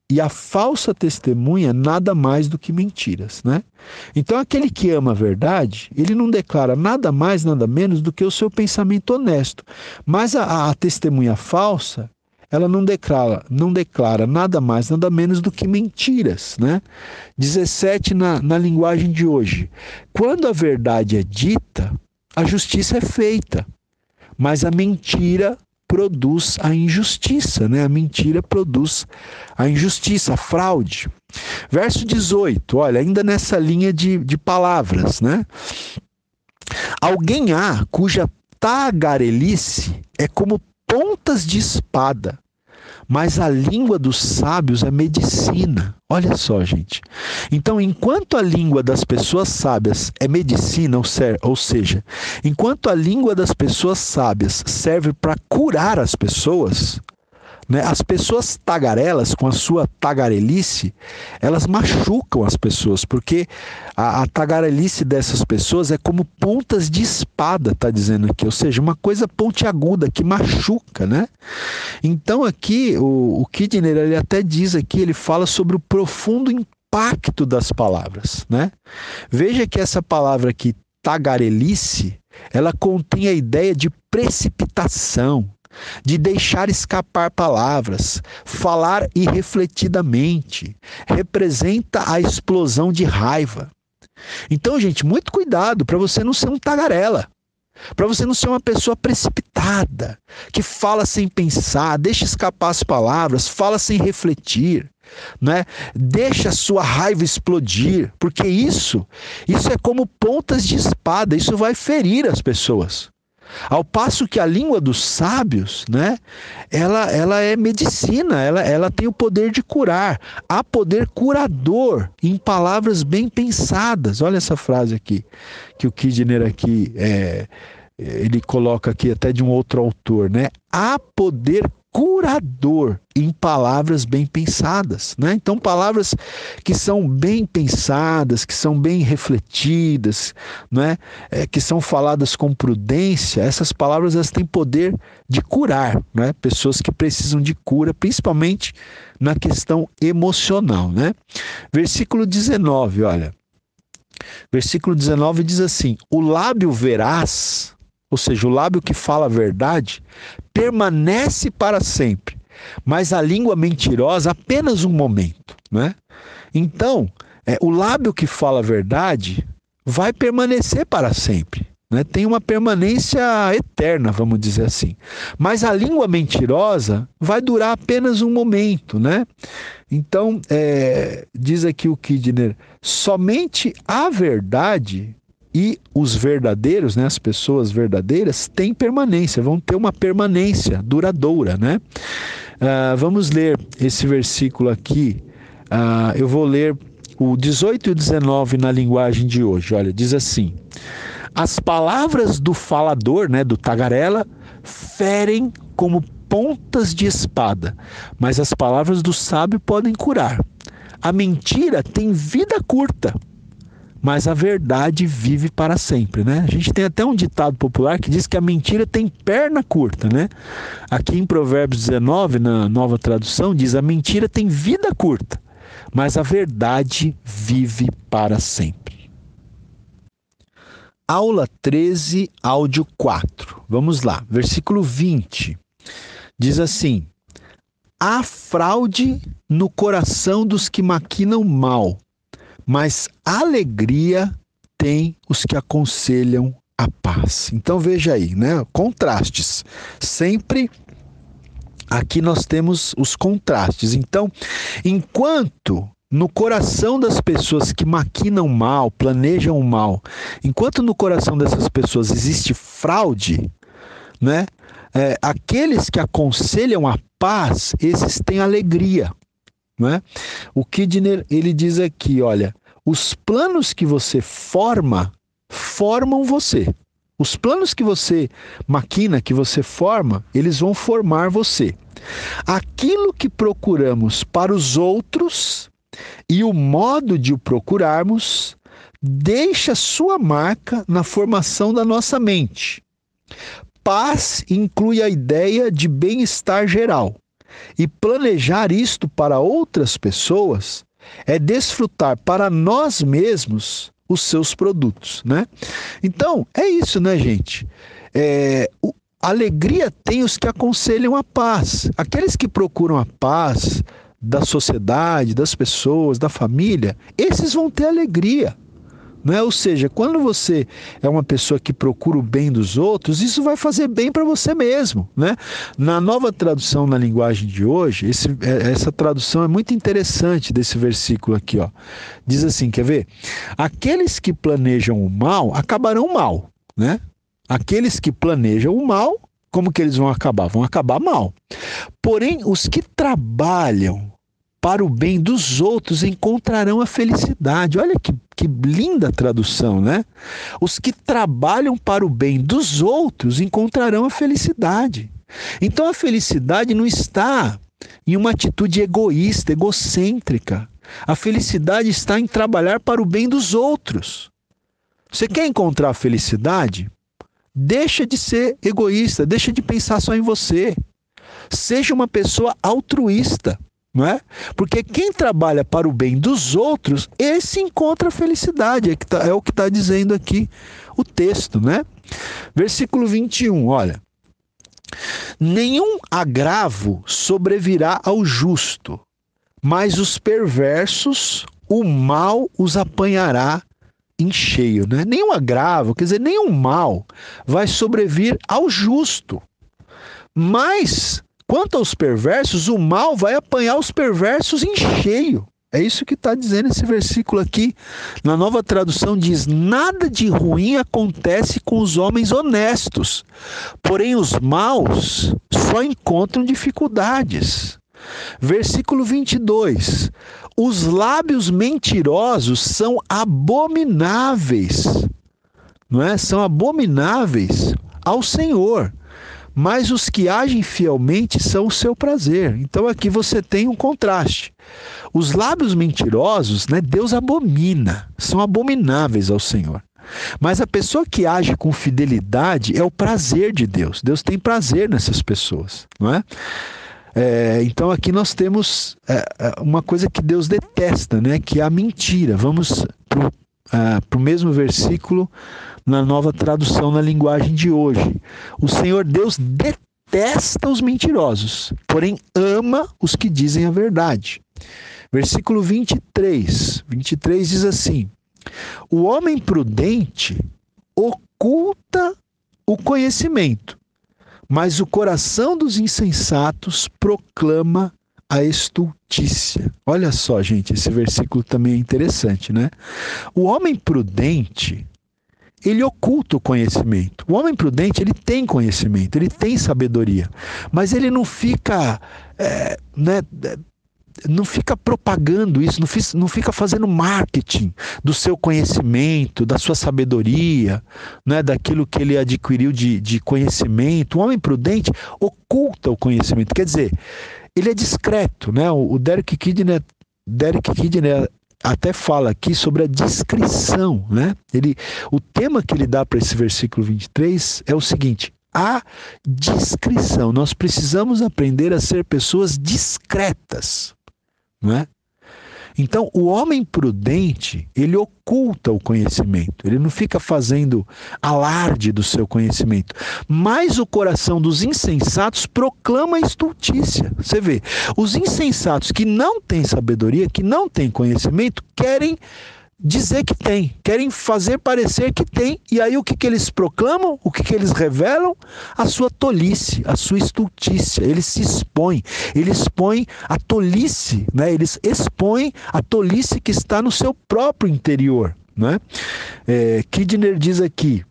e a falsa testemunha nada mais do que mentiras, né? Então aquele que ama a verdade, ele não declara nada mais, nada menos do que o seu pensamento honesto, mas a testemunha falsa, ela não declara nada mais, nada menos do que mentiras, né? 17 na linguagem de hoje. Quando a verdade é dita, a justiça é feita, mas a mentira produz a injustiça, né? A mentira produz a injustiça, a fraude. Verso 18, olha, ainda nessa linha de palavras, né? Alguém há cuja tagarelice é como pontas de espada, mas a língua dos sábios é medicina. Olha só, gente. Então, enquanto a língua das pessoas sábias é medicina, ou seja, enquanto a língua das pessoas sábias serve para curar as pessoas, né, as pessoas tagarelas, com a sua tagarelice, elas machucam as pessoas, porque a tagarelice dessas pessoas é como pontas de espada, está dizendo aqui, ou seja, uma coisa pontiaguda que machuca, né? Então aqui o Kidner, ele até diz aqui, ele fala sobre o profundo impacto das palavras, né? Veja que essa palavra aqui, tagarelice, ela contém a ideia de precipitação, de deixar escapar palavras, falar irrefletidamente, representa a explosão de raiva. Então, gente, muito cuidado para você não ser um tagarela. para você não ser uma pessoa precipitada, que fala sem pensar, deixa escapar as palavras, fala sem refletir, né? Deixa a sua raiva explodir, porque isso é como pontas de espada, isso vai ferir as pessoas. Ao passo que a língua dos sábios, né, ela é medicina, ela tem o poder de curar. Há poder curador em palavras bem pensadas. Olha essa frase aqui, que o Kidner aqui, ele coloca aqui até de um outro autor, né? Há poder curador em palavras bem pensadas, né? Então, palavras que são bem pensadas, que são bem refletidas, né? Que são faladas com prudência, essas palavras elas têm poder de curar, né? Pessoas que precisam de cura, principalmente na questão emocional, né? Versículo 19, olha. Versículo 19 diz assim: o lábio veraz, ou seja, o lábio que fala a verdade, permanece para sempre, mas a língua mentirosa apenas um momento, né? Então, o lábio que fala a verdade vai permanecer para sempre, né? Tem uma permanência eterna, vamos dizer assim. Mas a língua mentirosa vai durar apenas um momento, né? Então, diz aqui o Kidner, somente a verdade e os verdadeiros, né, as pessoas verdadeiras, têm permanência, vão ter uma permanência duradoura, né? Vamos ler esse versículo aqui. Eu vou ler o 18 e o 19 na linguagem de hoje. Olha, diz assim: as palavras do falador, né, do tagarela, ferem como pontas de espada, mas as palavras do sábio podem curar. A mentira tem vida curta, mas a verdade vive para sempre, né? A gente tem até um ditado popular que diz que a mentira tem perna curta, né? Aqui em Provérbios 19, na Nova Tradução, diz: a mentira tem vida curta, mas a verdade vive para sempre. Aula 13, áudio 4. Vamos lá, versículo 20. Diz assim: há fraude no coração dos que maquinam mal, mas alegria tem os que aconselham a paz. Então veja aí, né? Contrastes. Sempre aqui nós temos os contrastes. Então, enquanto no coração das pessoas que maquinam mal, planejam o mal, enquanto no coração dessas pessoas existe fraude, né? Aqueles que aconselham a paz, esses têm alegria. Né? O Kidner, ele diz aqui, olha, os planos que você formam você. Os planos que você maquina, que você forma, eles vão formar você. Aquilo que procuramos para os outros e o modo de o procurarmos deixa sua marca na formação da nossa mente. Paz inclui a ideia de bem-estar geral. E planejar isto para outras pessoas é desfrutar para nós mesmos os seus produtos, né? Então, é isso, né, gente? Alegria tem os que aconselham a paz. Aqueles que procuram a paz da sociedade, das pessoas, da família, esses vão ter alegria. Né? Ou seja, quando você é uma pessoa que procura o bem dos outros, isso vai fazer bem para você mesmo. Né? Na Nova Tradução na linguagem de hoje, essa tradução é muito interessante desse versículo aqui. Ó. Diz assim, quer ver? Aqueles que planejam o mal acabarão mal. Né? Aqueles que planejam o mal, como que eles vão acabar? Vão acabar mal. Porém, os que trabalham para o bem dos outros encontrarão a felicidade. Olha que linda tradução, né? Os que trabalham para o bem dos outros encontrarão a felicidade. Então a felicidade não está em uma atitude egoísta, egocêntrica. A felicidade está em trabalhar para o bem dos outros. Você quer encontrar a felicidade? Deixa de ser egoísta, deixa de pensar só em você. Seja uma pessoa altruísta. Não é? Porque quem trabalha para o bem dos outros, esse encontra a felicidade, é o que está dizendo aqui o texto, né? Versículo 21, olha. Nenhum agravo sobrevirá ao justo, mas os perversos, o mal os apanhará em cheio, né? Nenhum agravo, quer dizer, nenhum mal vai sobrevir ao justo. Mas, quanto aos perversos, o mal vai apanhar os perversos em cheio. É isso que está dizendo esse versículo aqui. Na Nova Tradução diz: nada de ruim acontece com os homens honestos, porém os maus só encontram dificuldades. Versículo 22. Os lábios mentirosos são abomináveis, não é? São abomináveis ao Senhor, mas os que agem fielmente são o seu prazer. Então aqui você tem um contraste. Os lábios mentirosos, né, Deus abomina, são abomináveis ao Senhor. Mas a pessoa que age com fidelidade é o prazer de Deus. Deus tem prazer nessas pessoas, não é? Então aqui nós temos uma coisa que Deus detesta, né, que é a mentira. Vamos para o mesmo versículo na Nova Tradução, na linguagem de hoje. O Senhor Deus detesta os mentirosos, porém ama os que dizem a verdade. Versículo 23 diz assim: o homem prudente oculta o conhecimento, mas o coração dos insensatos proclama a estultícia. Olha só, gente, esse versículo também é interessante, né? O homem prudente, ele oculta o conhecimento. O homem prudente, ele tem conhecimento, ele tem sabedoria, mas ele não fica, não fica propagando isso, não fica fazendo marketing do seu conhecimento, da sua sabedoria, né, daquilo que ele adquiriu de conhecimento. O homem prudente oculta o conhecimento, quer dizer, ele é discreto, né? O Derek Kidner até fala aqui sobre a discrição, né? O tema que ele dá para esse versículo 23 é o seguinte: a discrição. Nós precisamos aprender a ser pessoas discretas, não é? Então, o homem prudente, ele oculta o conhecimento, ele não fica fazendo alarde do seu conhecimento, mas o coração dos insensatos proclama a estultícia. Você vê, os insensatos que não têm sabedoria, que não têm conhecimento, querem dizer que tem, querem fazer parecer que tem, e aí o que eles proclamam, o que eles revelam? A sua tolice, a sua estultícia. Eles se expõem, eles expõem a tolice, né? Eles expõem a tolice que está no seu próprio interior, né? Kidner diz aqui: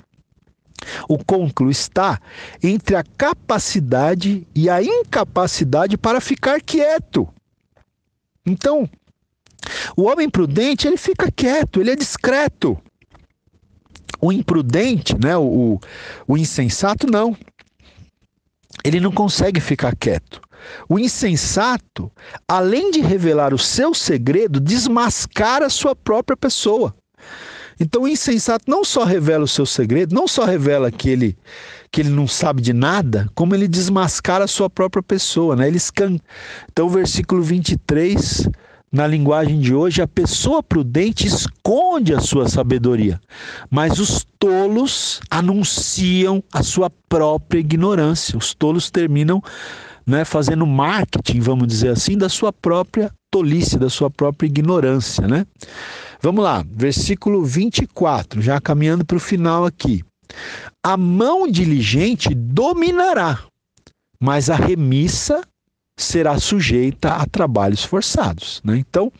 o conclo está entre a capacidade e a incapacidade para ficar quieto. Então, o homem prudente, ele fica quieto, ele é discreto. O imprudente, né, o insensato, não. Ele não consegue ficar quieto. O insensato, além de revelar o seu segredo, desmascara a sua própria pessoa. Então o insensato não só revela o seu segredo, não só revela que ele não sabe de nada, como ele desmascara a sua própria pessoa, né? Então o versículo 23... na linguagem de hoje, a pessoa prudente esconde a sua sabedoria, mas os tolos anunciam a sua própria ignorância. Os tolos terminam, né, fazendo marketing, vamos dizer assim, da sua própria tolice, da sua própria ignorância, né? Vamos lá, versículo 24, já caminhando para o final aqui. A mão diligente dominará, mas a remissa será sujeita a trabalhos forçados, né? Então,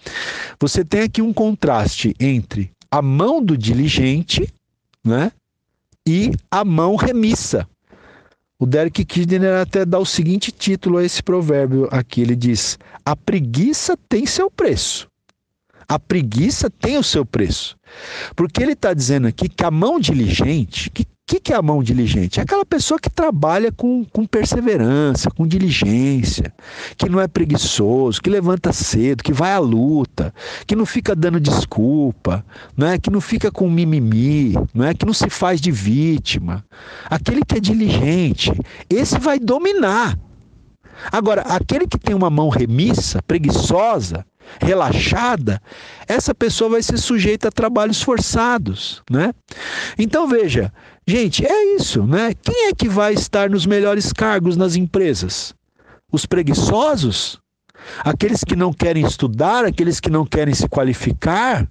você tem aqui um contraste entre a mão do diligente, né, e a mão remissa. O Derek Kidner até dá o seguinte título a esse provérbio aqui, ele diz: a preguiça tem seu preço. A preguiça tem o seu preço. Porque ele está dizendo aqui que a mão diligente, que é a mão diligente? É aquela pessoa que trabalha com perseverança, com diligência, que não é preguiçoso, que levanta cedo, que vai à luta, que não fica dando desculpa, né? Que não fica com mimimi, né? Que não se faz de vítima. Aquele que é diligente, esse vai dominar. Agora, aquele que tem uma mão remissa, preguiçosa, relaxada, essa pessoa vai ser sujeita a trabalhos forçados, né? Então veja, gente, é isso, né? Quem é que vai estar nos melhores cargos nas empresas? Os preguiçosos? Aqueles que não querem estudar, aqueles que não querem se qualificar?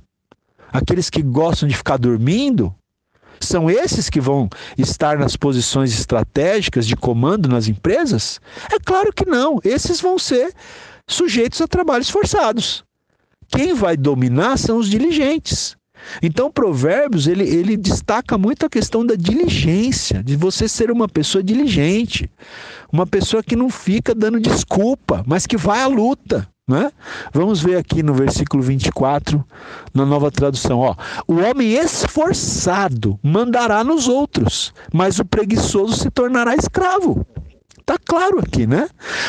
Aqueles que gostam de ficar dormindo? São esses que vão estar nas posições estratégicas de comando nas empresas? É claro que não. Esses vão ser sujeitos a trabalhos forçados. Quem vai dominar são os diligentes. Então, Provérbios, ele destaca muito a questão da diligência, de você ser uma pessoa diligente, uma pessoa que não fica dando desculpa, mas que vai à luta, né? Vamos ver aqui no versículo 24, na Nova Tradução. Ó, o homem esforçado mandará nos outros, mas o preguiçoso se tornará escravo. Está claro aqui, né?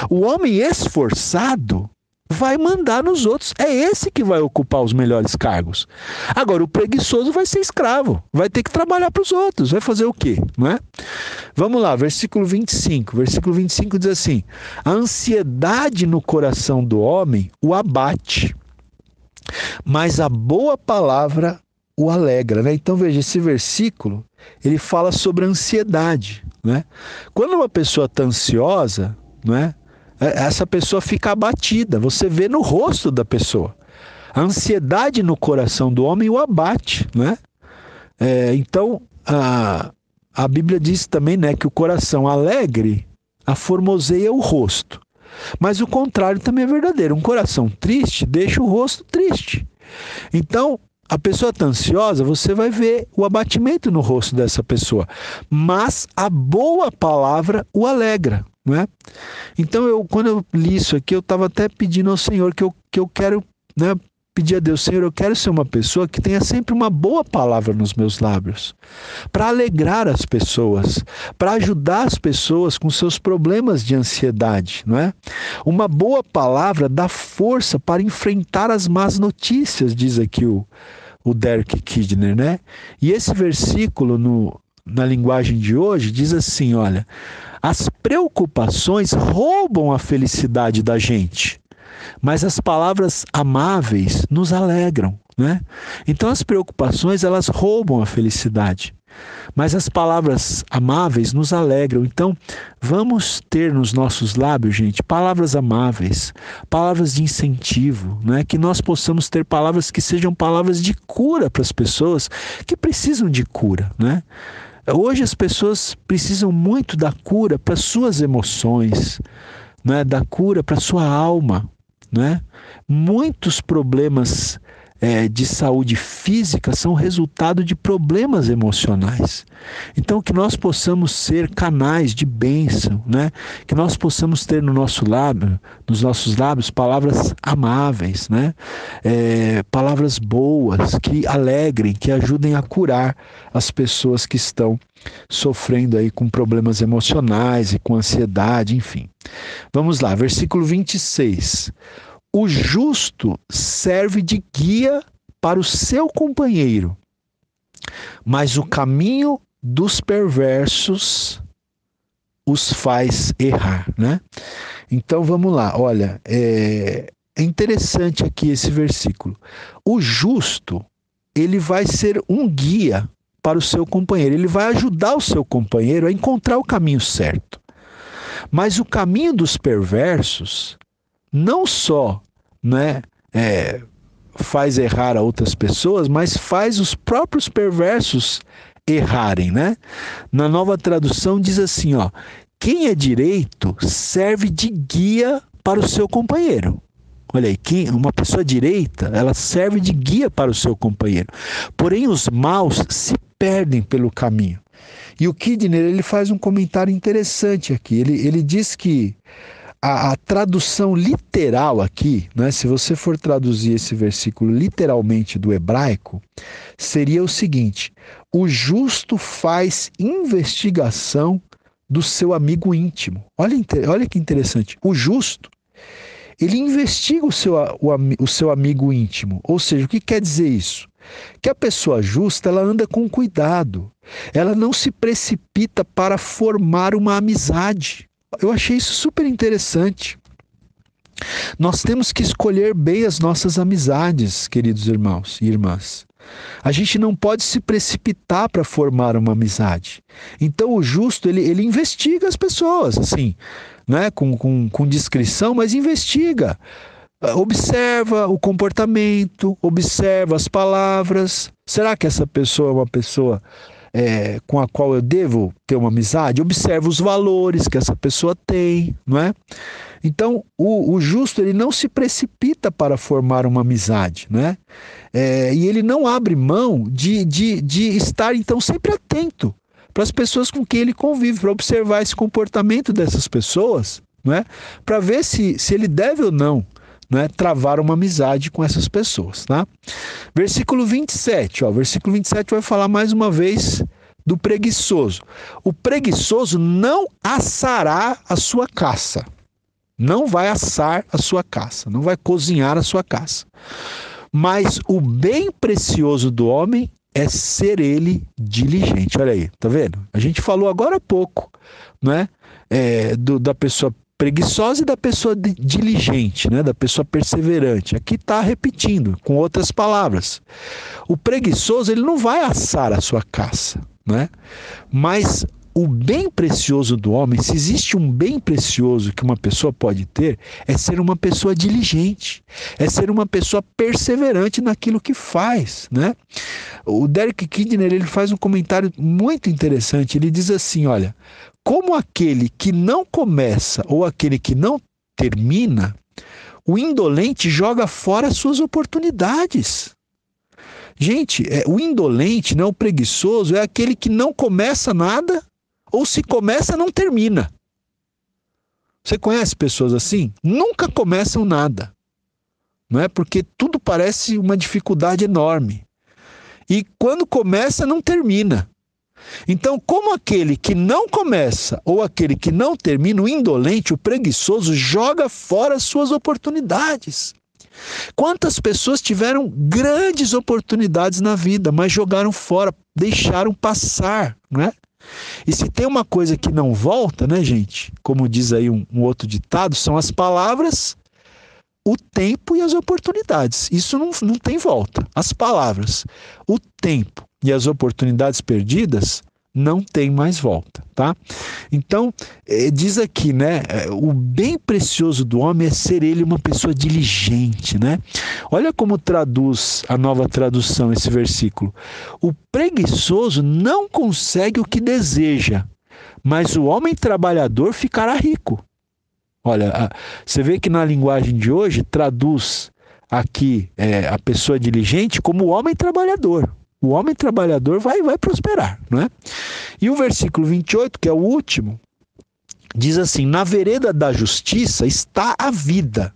O homem esforçado vai mandar nos outros. É esse que vai ocupar os melhores cargos. Agora, o preguiçoso vai ser escravo. Vai ter que trabalhar para os outros. Vai fazer o quê? Não é? Vamos lá, versículo 25. Versículo 25 diz assim: a ansiedade no coração do homem o abate, mas a boa palavra o alegra. Né? Então, veja, esse versículo, ele fala sobre a ansiedade. Né? Quando uma pessoa está ansiosa, não é? Essa pessoa fica abatida, você vê no rosto da pessoa. A ansiedade no coração do homem o abate, né? Então, a Bíblia diz também, né, que o coração alegre aformoseia o rosto. Mas o contrário também é verdadeiro. Um coração triste deixa o rosto triste. Então, a pessoa está ansiosa, você vai ver o abatimento no rosto dessa pessoa. Mas a boa palavra o alegra. Não é? Então, quando eu li isso aqui, eu estava até pedindo ao Senhor que eu quero, né, pedir a Deus, Senhor, eu quero ser uma pessoa que tenha sempre uma boa palavra nos meus lábios, para alegrar as pessoas, para ajudar as pessoas com seus problemas de ansiedade, não é? Uma boa palavra dá força para enfrentar as más notícias, diz aqui o Derek Kidner, né? E esse versículo na linguagem de hoje diz assim, olha: as preocupações roubam a felicidade da gente, mas as palavras amáveis nos alegram, né? Então as preocupações, elas roubam a felicidade, mas as palavras amáveis nos alegram. Então vamos ter nos nossos lábios, gente, palavras amáveis, palavras de incentivo, né? Que nós possamos ter palavras que sejam palavras de cura para as pessoas que precisam de cura, né? Hoje as pessoas precisam muito da cura para suas emoções, né? Da cura para sua alma, né? Muitos problemas de saúde física são resultado de problemas emocionais. Então, que nós possamos ser canais de bênção, né? Que nós possamos ter nos nossos lábios, palavras amáveis, né? Palavras boas, que alegrem, que ajudem a curar as pessoas que estão sofrendo aí com problemas emocionais e com ansiedade, enfim. Vamos lá, versículo 26. O justo serve de guia para o seu companheiro, mas o caminho dos perversos os faz errar, né? Então vamos lá, olha, é interessante aqui esse versículo. O justo, ele vai ser um guia para o seu companheiro, ele vai ajudar o seu companheiro a encontrar o caminho certo. Mas o caminho dos perversos não só, né, faz errar a outras pessoas, mas faz os próprios perversos errarem, né? Na Nova Tradução diz assim, ó: quem é direito serve de guia para o seu companheiro. Olha aí, uma pessoa direita, ela serve de guia para o seu companheiro. Porém, os maus se perdem pelo caminho. E o Kidner, ele faz um comentário interessante aqui. Ele diz que a tradução literal aqui, né, se você for traduzir esse versículo literalmente do hebraico, seria o seguinte: o justo faz investigação do seu amigo íntimo. Olha que interessante. O justo, ele investiga o seu amigo íntimo. Ou seja, o que quer dizer isso? Que a pessoa justa, ela anda com cuidado. Ela não se precipita para formar uma amizade. Eu achei isso super interessante. Nós temos que escolher bem as nossas amizades, queridos irmãos e irmãs. A gente não pode se precipitar para formar uma amizade. Então o justo, ele investiga as pessoas, assim, né? Com discrição, mas investiga. Observa o comportamento, observa as palavras. Será que essa pessoa é uma pessoa com a qual eu devo ter uma amizade? Observa os valores que essa pessoa tem, não é? Então, o justo, ele não se precipita para formar uma amizade, né? E ele não abre mão de estar, então, sempre atento para as pessoas com quem ele convive, para observar esse comportamento dessas pessoas, não é? Para ver se ele deve ou não, né, travar uma amizade com essas pessoas, tá? Versículo 27, versículo 27 vai falar mais uma vez do preguiçoso. O preguiçoso não assará a sua caça. Não vai assar a sua caça, não vai cozinhar a sua caça. Mas o bem precioso do homem é ser ele diligente. Olha aí, tá vendo? A gente falou agora há pouco, né? Da pessoa preguiçosa e da pessoa diligente, né? Da pessoa perseverante. Aqui está repetindo, com outras palavras. O preguiçoso, ele não vai assar a sua caça, né? Mas o bem precioso do homem, se existe um bem precioso que uma pessoa pode ter, é ser uma pessoa diligente, é ser uma pessoa perseverante naquilo que faz, né? O Derek Kidner, ele faz um comentário muito interessante. Ele diz assim, olha, como aquele que não começa ou aquele que não termina, o indolente joga fora suas oportunidades. Gente, o indolente, né, o preguiçoso, é aquele que não começa nada ou se começa, não termina. Você conhece pessoas assim? Nunca começam nada, não é? Porque tudo parece uma dificuldade enorme. E quando começa, não termina. Então, como aquele que não começa ou aquele que não termina, o indolente, o preguiçoso, joga fora suas oportunidades. Quantas pessoas tiveram grandes oportunidades na vida, mas jogaram fora, deixaram passar, né? E se tem uma coisa que não volta, né, gente? Como diz aí um outro ditado, são as palavras, o tempo e as oportunidades. Isso não tem volta. As palavras, o tempo e as oportunidades perdidas não tem mais volta, tá? Então, diz aqui, né? O bem precioso do homem é ser ele uma pessoa diligente, né? Olha como traduz a Nova Tradução esse versículo. O preguiçoso não consegue o que deseja, mas o homem trabalhador ficará rico. Olha, você vê que na linguagem de hoje traduz aqui a pessoa diligente como o homem trabalhador. O homem trabalhador vai prosperar, não é? E o versículo 28, que é o último, diz assim: na vereda da justiça está a vida,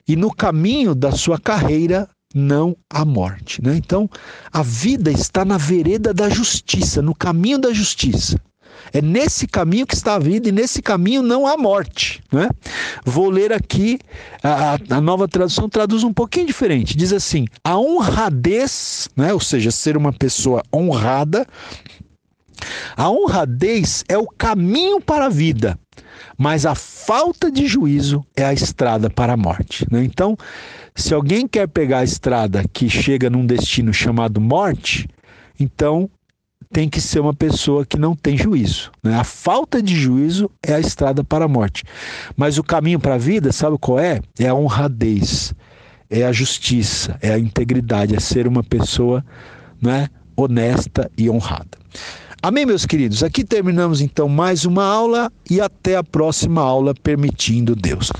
e no caminho da sua carreira não há morte, né? Então, a vida está na vereda da justiça, no caminho da justiça. É nesse caminho que está a vida e nesse caminho não há morte, né? Vou ler aqui, a Nova Tradução traduz um pouquinho diferente. Diz assim, a honradez, né? Ou seja, ser uma pessoa honrada, a honradez é o caminho para a vida, mas a falta de juízo é a estrada para a morte, né? Então, se alguém quer pegar a estrada que chega num destino chamado morte, então tem que ser uma pessoa que não tem juízo, né? A falta de juízo é a estrada para a morte. Mas o caminho para a vida, sabe qual é? É a honradez, é a justiça, é a integridade, é ser uma pessoa, né, honesta e honrada. Amém, meus queridos? Aqui terminamos então mais uma aula e até a próxima aula, permitindo Deus.